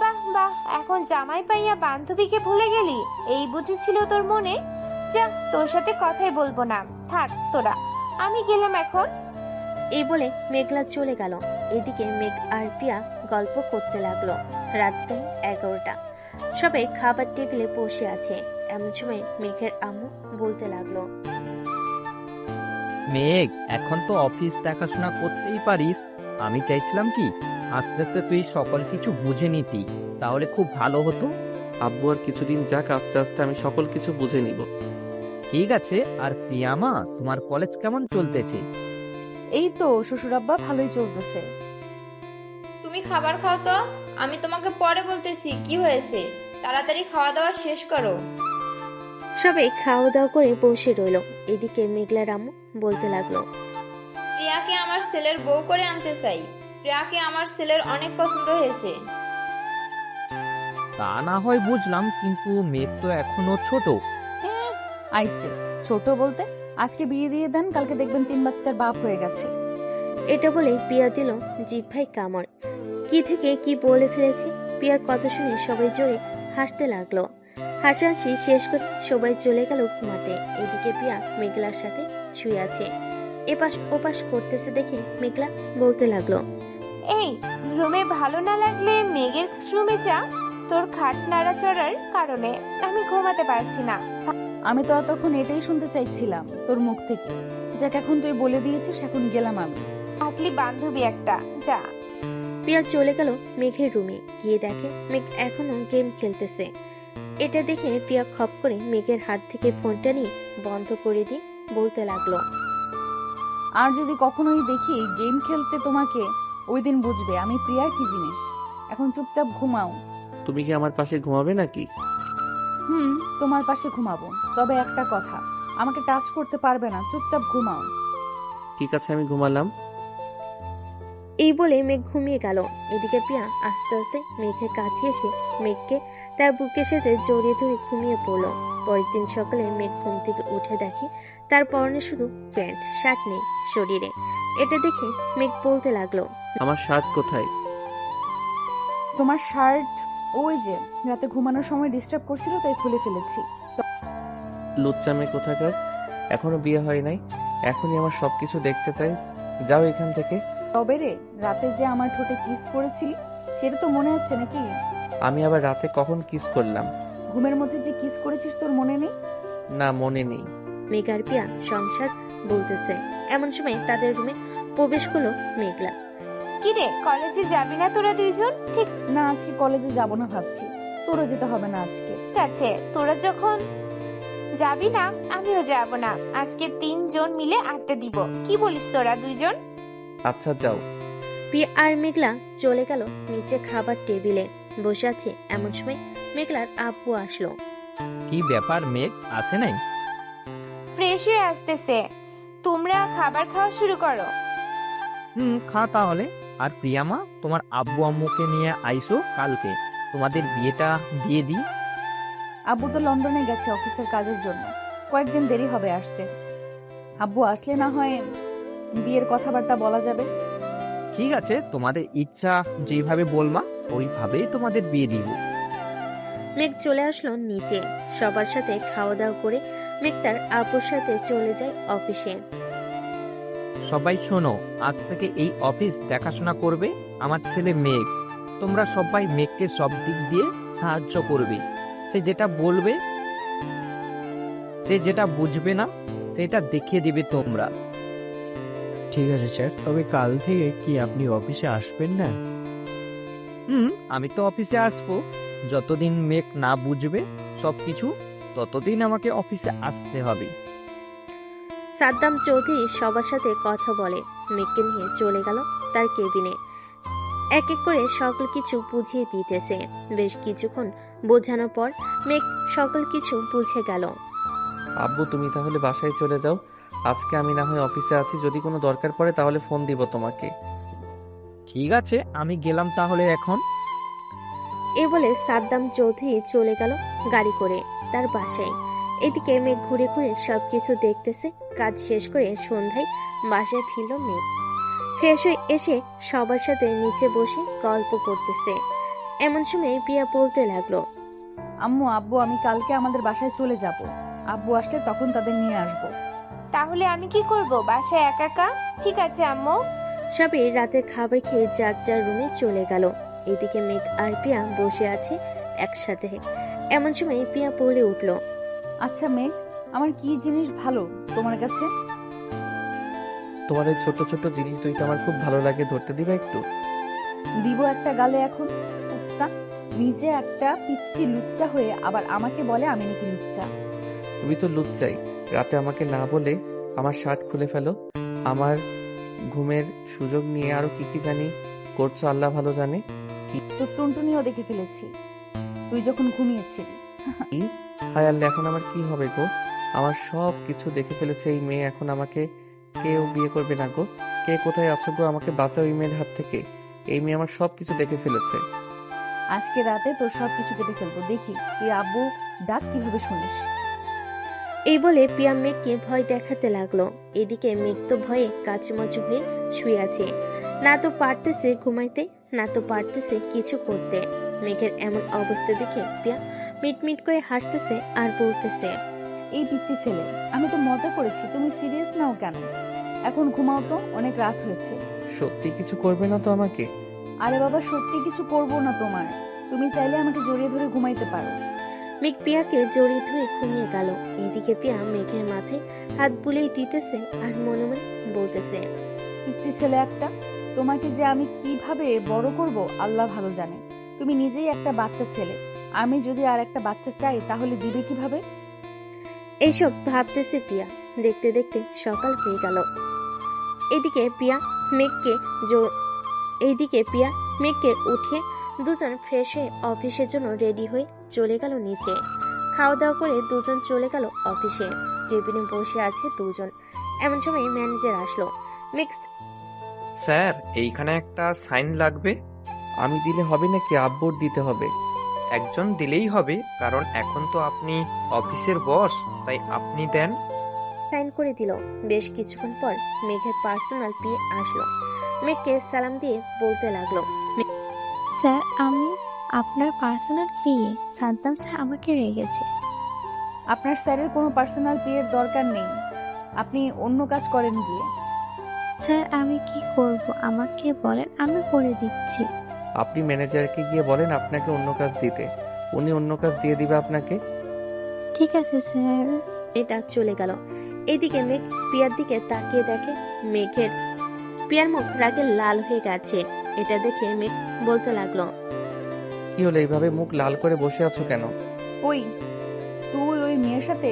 [SPEAKER 8] বাহ বাহ, এখন জামাই পাইয়া বান্ধবীকে ভুলে গেলি? এই বুঝেছিল তোর মনে? যা, তোর সাথে কথাই বলবো না, থাক তোরা, আমি গেলাম এখন।
[SPEAKER 3] এই বলে মেঘলা চলে গেল। এদিকে মেঘ আর পিয়া গল্প করতে লাগলো। রাত প্রায় 11টা। সবাই খাবার টেবিলে বসে আছে। এমন সময় মেঘের আম্মু বলতে লাগলো,
[SPEAKER 14] মেঘ, এখন তো অফিস দেখাশোনা করতেই পারিস। আমি চাইছিলাম কি আস্তে আস্তে তুই সকল কিছু বুঝে নিতি, তাহলে খুব ভালো হতো।
[SPEAKER 1] আব্বু আর কিছুদিন যাক, আস্তে আস্তে আমি সকল কিছু বুঝে নিব।
[SPEAKER 14] ঠিক আছে। আর প্রিয়ামা, তোমার কলেজ কেমন চলতেছে?
[SPEAKER 2] এই তো শ্বশুর আব্বা, ভালোই চলতেছে।
[SPEAKER 5] তুমি খাবার খাও তো, আমি তোমাকে পরে বলতেছি কি হয়েছে। তাড়াতাড়ি খাওয়া দাওয়া শেষ করো।
[SPEAKER 3] সবাই খাওয়া দাওয়া করে বসে রইল। এদিকে মেঘলার আম্মু বলতে লাগলো,
[SPEAKER 5] প্রিয়াকে আমার ছেলের বউ করে আনতে চাই। প্রিয়াকে আমার ছেলের অনেক পছন্দ হয়েছে।
[SPEAKER 14] তা না হয় বুঝলাম, কিন্তু মেঘ তো এখনো ছোট।
[SPEAKER 2] আইসে ছোট বলতে, আজকে বিয়ে দিয়ে দেন, কালকে দেখবেন 3 বাচ্চার বাপ হয়ে গেছে।
[SPEAKER 3] এটা বলে পিয়া দিল জিহ্বায় কামড়। কি থেকে কি বলে ফেলেছে। পিয়ার কথা শুনে সবাই জোরে হাসতে লাগলো। হাসাহাসি শেষ করে সবাই চলে গেল ঘুমাতে। এদিকে পিয়া মেঘলার সাথে শুয়ে আছে। এপাশ ওপাশ করতেছে দেখে মেঘলা বলতে লাগলো,
[SPEAKER 8] এই রুমে ভালো না লাগলে মেঘের রুমে যা। তোর খাট নাড়াচড়ার কারণে আমি ঘুমাতে পারছি না।
[SPEAKER 2] আমি তো এতক্ষণ এটাই শুনতে চাইছিলাম তোর মুখ থেকে। যাক, এখন তুই বলে দিয়েছিস, এখন গেলাম আমি।
[SPEAKER 8] থাকলি বান্ধবী একটা, যা।
[SPEAKER 3] পিয়া চলে গেল মেঘের রুমে। গিয়ে দেখে মেঘ এখনো গেম খেলতেছে। এটা দেখে পিয়া খপ করে মেঘের হাত থেকে ফোনটা নিয়ে বন্ধ করে দিয়ে বলতে লাগলো,
[SPEAKER 2] আর যদি কখনোই দেখি গেম খেলতে তোমাকে, ওই দিন বুঝবে আমি প্রিয়ার কি জিনিস। এখন চুপচাপ ঘুমাও।
[SPEAKER 1] তুমি কি আমার পাশে ঘুমাবে নাকি?
[SPEAKER 2] তোমার পাশে ঘুমাবো, তবে একটা কথা, আমাকে টাচ করতে পারবে না। চুপচাপ ঘুমাও।
[SPEAKER 1] ঠিক আছে, আমি ঘুমালাম।
[SPEAKER 3] এই বলে মেঘ ঘুমিয়ে গেল। এদিকে পিয়া আস্তে আস্তে মেঘের কাছে এসে মেঘকে তার বুকের সাথে জড়িয়ে ধরে ঘুমিয়ে পড়ল। পরের দিন সকালে মেঘ ঘুম থেকে উঠে দেখে তার পরনে শুধু প্যান্ট, শার্ট নেই শরীরে। এটা দেখে মেঘ বলতে লাগলো,
[SPEAKER 1] আমার শার্ট কোথায়?
[SPEAKER 2] তোমার শার্ট ওই যে রাতে ঘুমানোর সময় ডিস্টার্ব করছিল, তাই খুলে ফেলেছি।
[SPEAKER 1] লুচ্চা মেয়ে কোথাকার, এখনো বিয়ে হয় নাই, এখনই আমার সবকিছু দেখতে চাই। যাও এখান থেকে।
[SPEAKER 2] তবে রে, রাতে যে আমার ঠোঁটে কিস করেছিলি, সেটা তো মনে আছে নাকি?
[SPEAKER 1] আমি আবার রাতে কখন কিস করলাম?
[SPEAKER 2] ঘুমের মধ্যে যে কিস করেছিস তোর মনে নেই?
[SPEAKER 1] না, মনে নেই।
[SPEAKER 3] মেঘ আর পিয়া সংসার বলতেছে। এমন সময় তাদের রুমে প্রবেশ করলো মেঘলা।
[SPEAKER 8] কিরে কলেজে যাবি না তোরা দুইজন? ঠিক
[SPEAKER 2] না, আজকে কলেজে যাব না ভাবছি। তোরও যেতে হবে না আজকে।
[SPEAKER 8] আছে, তোরা যখন যাবি না আমিও যাব না। আজকে 3 জন মিলে আড্ডা দিব, কি বলিস তোরা দুইজন?
[SPEAKER 1] আচ্ছা যাও।
[SPEAKER 3] প্রিয়া আর মেঘলা চলে গেল নিচে খাবার টেবিলে বসে আছে। এমন সময় মেঘলার আব্বু আসলো।
[SPEAKER 14] কি ব্যাপার, মেঘ আসে নাই?
[SPEAKER 8] ফ্রেশ হয়ে আসতেছে, তোমরা খাবার খাওয়া শুরু করো।
[SPEAKER 14] খা তাহলে। আর প্রিয়ামা, তোমার আব্বু আম্মুকে নিয়ে আইসো কালকে, তোমাদের বিয়েটা দিয়ে দিই।
[SPEAKER 2] আব্বু তো লন্ডনে গেছে অফিসের কাজের জন্য, কয়েকদিন দেরি হবে আসতে। আব্বু আসলে না হয় বিয়ের কথাবার্তা বলা যাবে।
[SPEAKER 14] ঠিক আছে, তোমাদের ইচ্ছা যেভাবে বলবা ওইভাবেই তোমাদের বিয়ে দিব।
[SPEAKER 3] মেঘ চলে আসলো নিচে। সবার সাথে খাওয়া দাওয়া করে মেঘ তার আব্বুর সাথে চলে যায় অফিসে।
[SPEAKER 14] সবাই শোনো, আজ থেকে এই অফিস দেখাশোনা করবে আমার ছেলে মেঘ। তোমরা সবাই মেঘকে সব দিক দিয়ে সাহায্য করবে। সে যেটা বলবে, সে যেটা বুঝবে না সেটা দেখিয়ে দিবে তোমরা।
[SPEAKER 15] ঠিক আছে স্যার, তবে কাল থেকে কি আপনি অফিসে আসবেন না?
[SPEAKER 14] আমি তো অফিসে আসবো, যতদিন মেঘ না বুঝবে সবকিছু ততদিন আমাকে অফিসে আসতে হবে।
[SPEAKER 3] সাদ্দাম চৌধুরী সবার সাথে কথা বলে মেঘকে নিয়ে চলে গেল তার কেবিনে। এক এক করে সকল কিছু বুঝিয়ে দিতেছে। বেশ কিছুক্ষণ বোঝানোর পর মেঘ সকল কিছু বুঝে গেল।
[SPEAKER 1] আব্বু তুমি তাহলে বাসায় চলে যাও, আজকে আমি না হয় অফিসে আছি, যদি কোনো দরকার পড়ে তাহলে ফোন দিব তোমাকে।
[SPEAKER 14] ঠিক আছে, আমি গেলাম তাহলে এখন।
[SPEAKER 3] এ বলে সাদ্দাম চৌধুরী চলে গেল গাড়ি করে তার বাসায়। এদিকে মেঘ ঘুরে ঘুরে সবকিছু দেখতেছে। কাজ শেষ করে সন্ধ্যায় বাসায় ফিরল মেঘ। ফ্রেশ হয়ে এসে সবার সাথে নিচে বসে গল্প করতেছে। এমন সময় প্রিয়া বলতে লাগলো,
[SPEAKER 2] আম্মু আব্বু আমি কালকে আমাদের বাসায় চলে যাব। আব্বু আসলে তখন তাদের নিয়ে আসব।
[SPEAKER 8] তাহলে আমি কি করব বাসায় একা একা? ঠিক আছে আম্মু।
[SPEAKER 3] সবাই রাতের খাবার খেয়ে যার যার রুমে চলে গেল। এদিকে মেঘ আর প্রিয়া বসে আছে একসাথে। এমন সময় প্রিয়া বলে উঠল,
[SPEAKER 2] আচ্ছা মেঘ, আমার কি জিনিস ভালো তোমার কাছে?
[SPEAKER 1] তোমার ওই ছোট ছোট জিনিস দুইটা আমার খুব ভালো লাগে, ধরতে দিবা একটু?
[SPEAKER 2] দিব একটা গালে এখন। কুত্তা, নিজে একটা পিচ্চি লুচ্চা হয়ে আবার আমাকে বলে আমি নাকি লুচ্চা।
[SPEAKER 1] তুমি তো লুচ্চাই, রাতে আমাকে না বলে আমার শার্ট খুলে ফেলো, আমার ঘুমের সুযোগ নিয়ে আরো কি কি জানি করছো আল্লাহ ভালো জানে।
[SPEAKER 2] তোর টুনটুনিও দেখে ফেলেছি তুই যখন ঘুমিয়েছিলি।
[SPEAKER 1] কি? হায় আল্লাহ, এখন আমার কি হবে গো? আমার সব কিছু দেখে ফেলেছে এই মেয়ে, এখন আমাকে কেউ বিয়ে করবে না গো। কে কোথায় আছো গো? আমাকে বাঁচাও এই মেয়ের হাত থেকে। এই মেয়ে আমার সব কিছু দেখে ফেলেছে।
[SPEAKER 2] আজকে রাতে তোর সব কিছু কেটে ফেলবো, দেখি তুই আব্বু ডাক কিভাবে শুনিস।
[SPEAKER 3] এই বলে প্রিয়া মেঘকে ভয় দেখাতে লাগলো। এদিকে মেঘ তো ভয়ে কাচুমাচু হয়ে শুয়ে আছে, না তো পারতেছে ঘুমাইতে না তো পারতেছে কিছু করতে। মেঘের এমন অবস্থা দেখে প্রিয়া মিটমিট করে হাসতেছে আর বলতেছে,
[SPEAKER 2] এই পিচ্চি ছেলে, আমি তো মজা করেছি, তুমি সিরিয়াস নাও কেন? এখন ঘুমাও তো, অনেক রাত হয়েছে।
[SPEAKER 1] সত্যি কিছু করবে না তো আমাকে?
[SPEAKER 2] আরে বাবা, সত্যি কিছু করবো না তোমার, তুমি চাইলে আমাকে জড়িয়ে ধরে ঘুমাইতে পারো।
[SPEAKER 3] মেঘ প্রিয়াকে জড়িয়ে ধরে ঘুমিয়ে গেল। এদিকে প্রিয়া মেঘের মাথায় হাত বুলিয়ে দিতেছে আর মনে মনে বলতেছে,
[SPEAKER 2] পিচ্চি ছেলে একটা, তোমাকে যে আমি কিভাবে বড় করব আল্লাহ ভালো জানে। তুমি নিজেই একটা বাচ্চা ছেলে, আমি যদি আর একটা বাচ্চা চাই তাহলে দিবে কিভাবে?
[SPEAKER 3] এইসব ভাবতেছে প্রিয়া। দেখতে দেখতে সকাল হয়ে গেল। এদিকে প্রিয়া মেঘকে উঠিয়ে দুজন ফ্রেশ হয়ে অফিসের জন্য রেডি হয়ে চলে গেল নিচে। খাওয়া দাওয়া করে দুজন চলে গেল অফিসে। টেবিলে বসে আছে দুজন। এমন সময় ম্যানেজার আসলো। মেঘ,
[SPEAKER 14] স্যার এইখানে একটা সাইন লাগবে।
[SPEAKER 1] আমি দিলে হবে নাকি আব্বুর দিতে হবে?
[SPEAKER 14] একজন দিলেই হবে, কারণ এখন তো আপনি অফিসের বস, তাই আপনি দেন।
[SPEAKER 3] সাইন করে দিল। বেশ কিছুক্ষণ পর মেঘের পার্সোনাল পিএ আসলো। মেঘকে সালাম দিয়ে বলতে লাগলো,
[SPEAKER 16] স্যার আমি আপনার পার্সোনাল পিএ, সাদ্দাম স্যার আমাকে রেখেছে।
[SPEAKER 2] আপনার স্যারের কোনো পার্সোনাল পিএর দরকার নেই, আপনি অন্য কাজ করেন গিয়ে।
[SPEAKER 16] স্যার আমি কি করব আমাকে বলেন, আমি করে দিচ্ছি।
[SPEAKER 1] আপনি ম্যানেজারকে গিয়ে বলেন আপনাকে অন্য কাজ দিতে, উনি অন্য কাজ দিয়ে দিবে আপনাকে।
[SPEAKER 16] ঠিক আছে স্যার।
[SPEAKER 3] এটা চলে গেল। এদিকে মেঘ পিয়ার দিকে তাকিয়ে দেখে পিয়ার মুখ রাগে লাল হয়ে গেছে। এটা দেখে মেঘ বলতে লাগলো,
[SPEAKER 1] কি হলো, এইভাবে মুখ লাল করে বসে আছো কেন?
[SPEAKER 2] তুই ওই মেয়ের সাথে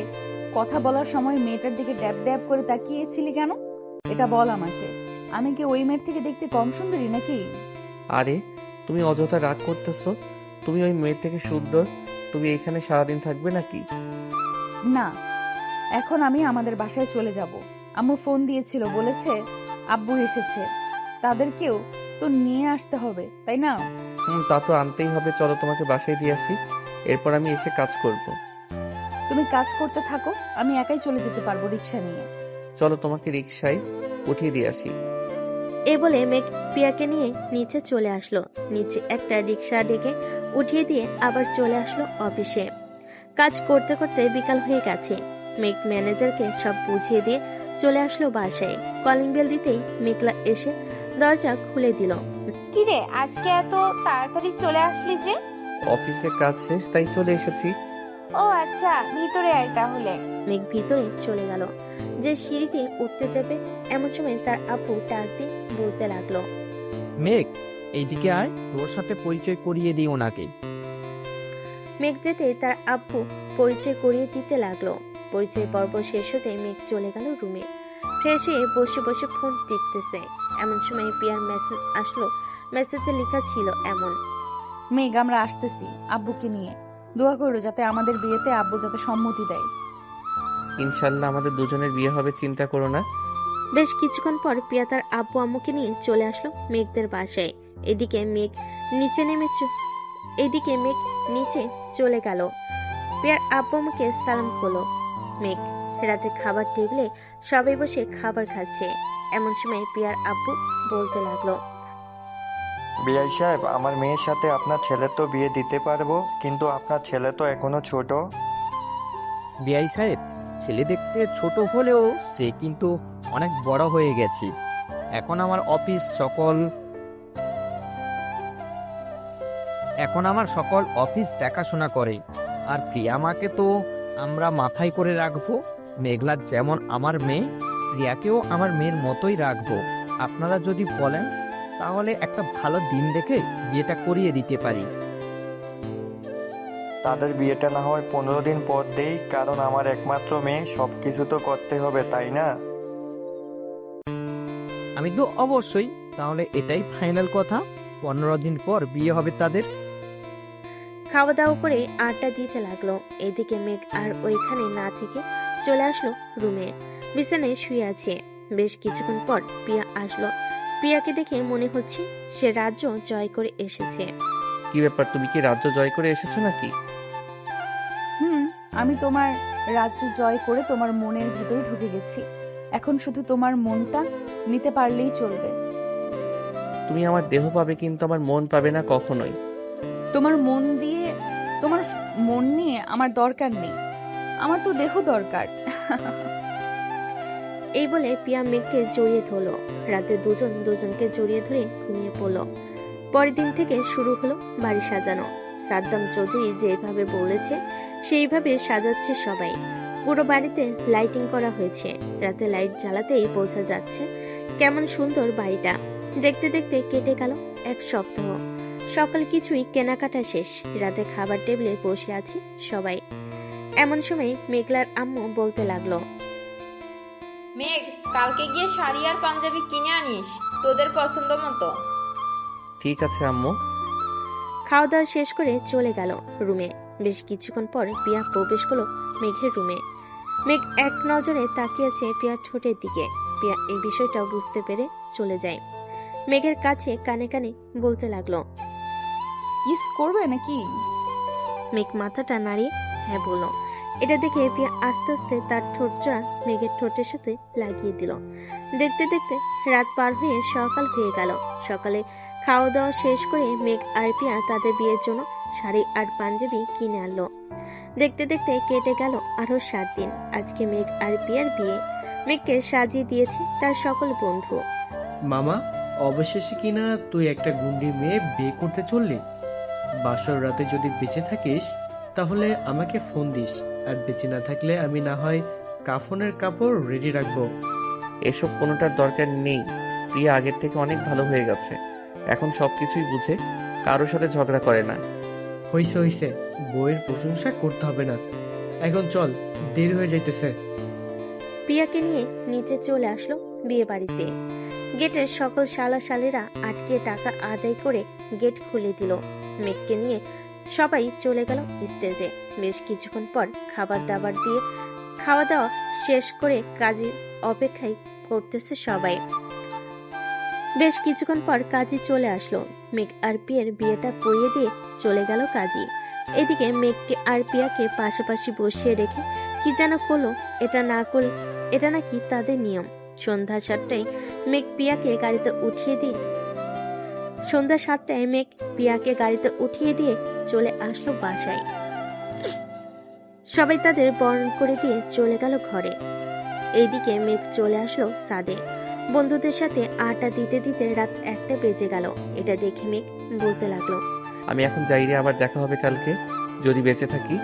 [SPEAKER 2] কথা বলার সময় মেয়েটার দিকে ড্যাব ড্যাব করে তাকিয়েছিলি কেন? এটা বল আমাকে। আমি কি ওই মেয়ের থেকে দেখতে কম সুন্দরী নাকি?
[SPEAKER 1] আরে তুমি অযথা রাগ করতেছো। তুমি ওই মেয়ের থেকে সুন্দর। তুমি এখানে সারাদিন থাকবে নাকি?
[SPEAKER 2] না, এখন আমি আমাদের বাসায় চলে যাব। আম্মু ফোন দিয়েছিল, বলেছে আব্বু এসেছে, তাদেরকেও তো নিয়ে আসতে হবে, তাই না?
[SPEAKER 1] তা তো আনতেই হবে। চলো তোমাকে বাসায় দিয়ে আসি, এরপর আমি এসে কাজ করব।
[SPEAKER 2] তুমি কাজ করতে থাকো, আমি একাই চলে যেতে পারবো রিক্সা নিয়ে।
[SPEAKER 1] চলো তোমাকে রিক্সায় উঠিয়ে দিয়ে আসি।
[SPEAKER 3] এ বলে মেঘ পিয়াকে নিয়ে নিচে চলে আসলো। নিচে একটা রিক্সা ডেকে উঠিয়ে দিয়ে আবার চলে আসলো অফিসে। কাজ করতে করতে বিকাল হয়ে গেছে। মেঘ ম্যানেজারকে সব বুঝিয়ে দিয়ে চলে আসলো বাসায়। কলিং বেল দিতেই মেঘলা এসে দরজা খুলে দিল।
[SPEAKER 8] কিরে, আজকে এত তাড়াতাড়ি চলে আসলি যে?
[SPEAKER 1] অফিসে কাজ শেষ, তাই চলে এসেছি।
[SPEAKER 8] ও আচ্ছা, ভিতরে আয় তাহলে।
[SPEAKER 3] মেঘ ভিতরে চলে গেল। যে সিঁড়িতে উঠতে যাবে এমন সময় তার আপু ডাক দিয়ে বলতে লাগলো,
[SPEAKER 14] মেঘ, এইদিকে আয়, তোর সাথে পরিচয় করিয়ে দিই ওনাকে।
[SPEAKER 3] মেঘ যেতে তার আব্বু পরিচয় করিয়ে দিতে লাগলো। পরিচয় পর্ব শেষ হতে মেঘ চলে গেল রুমে। ফ্রেশ হয়ে বসে বসে ফোন দেখতেছে। এমন সময় পিয়ার মেসেজ আসলো। মেসেজে লেখা ছিল এমন,
[SPEAKER 2] মেঘ, আমরা আসতেছি আব্বুকে নিয়ে। দোয়া করো যাতে আমাদের বিয়েতে আব্বু যাতে সম্মতি দেয়।
[SPEAKER 1] ইনশাল্লাহ আমাদের দুজনের বিয়ে হবে, চিন্তা করো না।
[SPEAKER 3] বেশ কিছুক্ষণ পর পিয়া তার আব্বু আম্মুকে নিয়ে চলে আসলো মেঘদের বাসায়। এদিকে মেঘ নিচে চলে গেল। পিয়ার আব্বু আম্মুকে সালাম করলো। মেঘ রাতে খাবার টেবিলে সবাই বসে খাবার খাচ্ছে। এমন সময় পিয়ার আব্বু বলতে লাগলো,
[SPEAKER 17] বিআই সাহেব, আমার মেয়ের সাথে আপনার ছেলের তো বিয়ে দিতে পারবো, কিন্তু আপনার ছেলে তো এখনো ছোট।
[SPEAKER 14] বিআই সাহেব, ছেলে দেখতে ছোট হলেও সে কিন্তু অনেক বড় হয়ে গেছে। এখন আমার সকল অফিস দেখাশোনা করে। আর প্রিয়ামাকে তো আমরা মাথায় করে রাখবো। মেঘলা যেমন আমার মেয়ে, প্রিয়াকেও আমার মেয়ের মতোই রাখবো। আপনারা যদি বলেন তাহলে একটা ভালো দিন দেখে বিয়েটা করিয়ে দিতে পারি।
[SPEAKER 17] তাদের বিয়েটা না হয় 15 দিন পর দেই, কারণ আমার একমাত্র মেয়ে, সব কিছু তো করতে হবে, তাই না?
[SPEAKER 14] আমি তো অবশ্যই। তাহলে এটাই ফাইনাল কথা, 15 দিন পর বিয়ে হবে তাদের।
[SPEAKER 3] খাওয়া দাওয়া করে আড্ডা দিতে লাগলো। এদিকে মেঘ আর ওইখানে না থেকে চলে আসলো রুমে। বিছানায় শুয়ে আছে। বেশ কিছুক্ষণ পর পিয়া আসলো। পিয়াকে দেখে মনে হচ্ছে সে রাজ্য জয় করে এসেছে।
[SPEAKER 1] কি ব্যাপার, তুমি কি রাজ্য জয় করে এসেছো নাকি?
[SPEAKER 2] আমি তোমার রাজ্য জয় করে তোমার মনের ভেতরে ঢুকে গেছি। এখন শুধু তোমার মনটা নিতে পারলেই চলবে।
[SPEAKER 1] তুমি আমার দেহ পাবে, কিন্তু আমার মন পাবে না কখনোই।
[SPEAKER 2] তোমার মন নিয়ে আমার দরকার নেই, আমার তো দেহ দরকার।
[SPEAKER 3] এই বলে পিয়া মেঘকে জড়িয়ে ধরলো। রাতে দুজনকে জড়িয়ে ধরে ঘুমিয়ে পড়লো। পরের দিন থেকে শুরু হলো বাড়ি সাজানো। সাদ্দাম চৌধুরী যেভাবে বলেছে সেইভাবে সাজাচ্ছে সবাই। পুরো বাড়িতে লাইটিং করা হয়েছে। রাতে লাইট জ্বালাতেই বোঝা যাচ্ছে কেমন সুন্দর বাড়িটা। দেখতে দেখতে কেটে গেল এক সপ্তাহ। সকাল কিছুই কেনাকাটা শেষ। রাতে খাবার টেবিলে বসে আছি সবাই। এমন সময় মেঘলার আম্মু বলতে লাগলো,
[SPEAKER 5] মেঘ, কালকে গিয়ে শাড়ি আর পাঞ্জাবি কিনে আনিস তোদের পছন্দ মতো।
[SPEAKER 1] ঠিক আছে আম্মু।
[SPEAKER 3] খাওয়া দাওয়া শেষ করে চলে গেল রুমে। বেশ কিছুক্ষণ পর পিয়া প্রবেশ করলো মেঘের রুমে। মেঘ এক নজরে তাকিয়েছে পিয়ার ঠোঁটের দিকে। পিয়া এই বিষয়টা বুঝতে পেরে চলে যায়। মেঘের কাছে কানে কানে বলতে লাগলো,
[SPEAKER 2] কিস করবে নাকি?
[SPEAKER 3] মেঘ মাথাটা নাড়িয়ে হ্যাঁ বলল। এটা দেখে পিয়া আস্তে আস্তে তার ঠোঁটটা মেঘের ঠোঁটের সাথে লাগিয়ে দিল। দেখতে দেখতে রাত পার হয়ে সকাল হয়ে গেল। সকালে খাওয়া দাওয়া শেষ করে মেঘ আর পিয়া তাদের বিয়ের জন্য শাড়ি আর পাঞ্জাবি কিনে আনলো। দেখতে দেখতে কেটে গেল আরো 7 দিন। আজকে মেঘ আর পিয়ার বিয়ে। মেঘকে সাজিয়ে দিয়েছে তার সকল বন্ধু।
[SPEAKER 4] মামা, অবশেষে কিনা তুই একটা গুন্ডি মেয়ে বিয়ে করতে চললি। বাসর রাতে যদি বেঁচে থাকিস তাহলে আমাকে ফোন দিস, আর বেঁচে না থাকলে আমি না হয় কাফনের কাপড় রেডি রাখবো।
[SPEAKER 1] এসব কোনোটার দরকার নেই। প্রিয়া আগের থেকে অনেক ভালো হয়ে গেছে, এখন সব কিছুই বুঝে, কারোর সাথে ঝগড়া করে না।
[SPEAKER 4] হইছে, বইয়ের প্রশংসা করতে হবে না। এখন চল, দেরি হয়ে যাইতেছে।
[SPEAKER 3] প্রিয়াকে নিয়ে নিচে চলে আসলো বিয়ে বাড়িতে। গেটের সকল শালা-শালিরা আটকে টাকা আদায় করে গেট খুলে দিল। মেঘকে নিয়ে সবাই চলে গেল স্টেজে। বেশ কিছুক্ষণ পর খাওয়া দাওয়া শেষ করে কাজী অপেক্ষায় করতেছে সবাই। বেশ কিছুক্ষণ পর কাজী চলে আসলো। মেঘ আর পিয়ের বিয়েটা পড়িয়ে দিয়ে চলে গেল কাজী। এদিকে মেঘকে আর পিয়াকে পাশাপাশি বসিয়ে রেখে কি যেন করলো। এটা নাকি তাদের নিয়ম। সন্ধ্যা 7টায় মেঘ পিয়াকে গাড়িতে উঠিয়ে দিয়ে চলে আসলো বাসায়। সবাই তাদের বরণ করে দিয়ে চলে গেল ঘরে। এইদিকে মেঘ চলে আসলো ছাদে। বন্ধুদের সাথে আড্ডা দিতে দিতে রাত 1টা বেজে গেল। এটা দেখে মেঘ বলতে লাগলো,
[SPEAKER 1] আমি এখন যাই রে, আবার দেখা হবে কালকে যদি বেঁচে থাকি।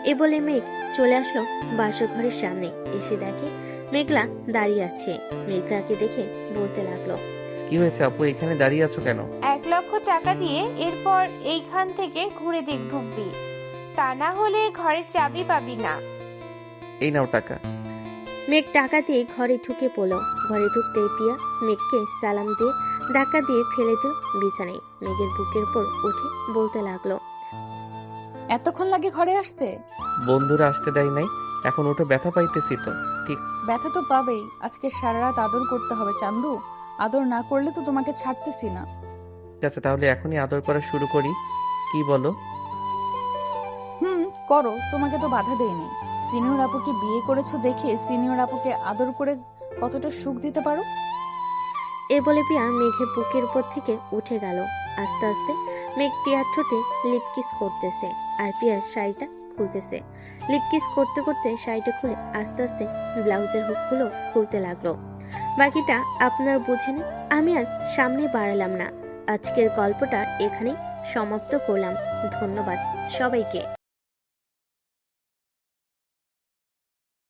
[SPEAKER 3] এ বলে মেঘ চলে আসলো বাসর ঘরের সামনে। এসে দেখে মেঘলা দাঁড়িয়ে আছে। মেঘলাকে দেখে বলতে লাগলো,
[SPEAKER 1] কি হয়েছে আপু, এখানে দাঁড়িয়ে আছো কেন?
[SPEAKER 8] 1,00,000 টাকা দিয়ে এরপর এইখান থেকে ঘুরে ঢুকবি, তা না হলে ঘরের চাবি পাবি না।
[SPEAKER 1] এই নাও টাকা।
[SPEAKER 3] মেঘ টাকা দিয়ে ঘরে ঢুকে পড়লো। ঘরে ঢুকতেই পিয়া মেঘকে সালাম দিয়ে ধাক্কা দিয়ে ফেলে দিল বিছানায়। মেঘের বুকের উপর উঠে বলতে লাগলো,
[SPEAKER 2] এতক্ষণ লাগে ঘরে আসতে?
[SPEAKER 1] বন্ধুরা আসতে দেয় নাই, এখন ওটা ব্যথা পাইতেছি তো। ঠিক
[SPEAKER 2] ব্যথা তো পাবেই। আজকে সারা রাত আদর করতে হবে চান্দু। আদর না করলে তো তোমাকে ছাড়তেছি না।
[SPEAKER 1] আছে, তাহলে এখনই আদর করা শুরু করি, কি বলো?
[SPEAKER 2] করো, তোমাকে তো বাধা দেয়নি। সিনিয়র আপুকে বিয়ে করেছো দেখে সিনিয়র আপুকে আদর করে কতটা সুখ দিতে পারো।
[SPEAKER 3] এ বলে পিয়া মেঘের বুকের উপর থেকে উঠে গেল। আস্তে আস্তে মেঘ পিয়ার ঠোঁটে লিপকিস করতেছে আর পিয়ার শাড়িটা খুলতেছে। লিপকিস করতে করতে শাড়িটা খুলে আস্তে আস্তে ব্লাউজের হুকগুলো খুলতে লাগলো। বাকিটা আপনারা বুঝে নিন, আমি আর সামনে বাড়ালাম না। আজকের গল্পটা এখানেই সমাপ্ত করলাম। ধন্যবাদ সবাইকে।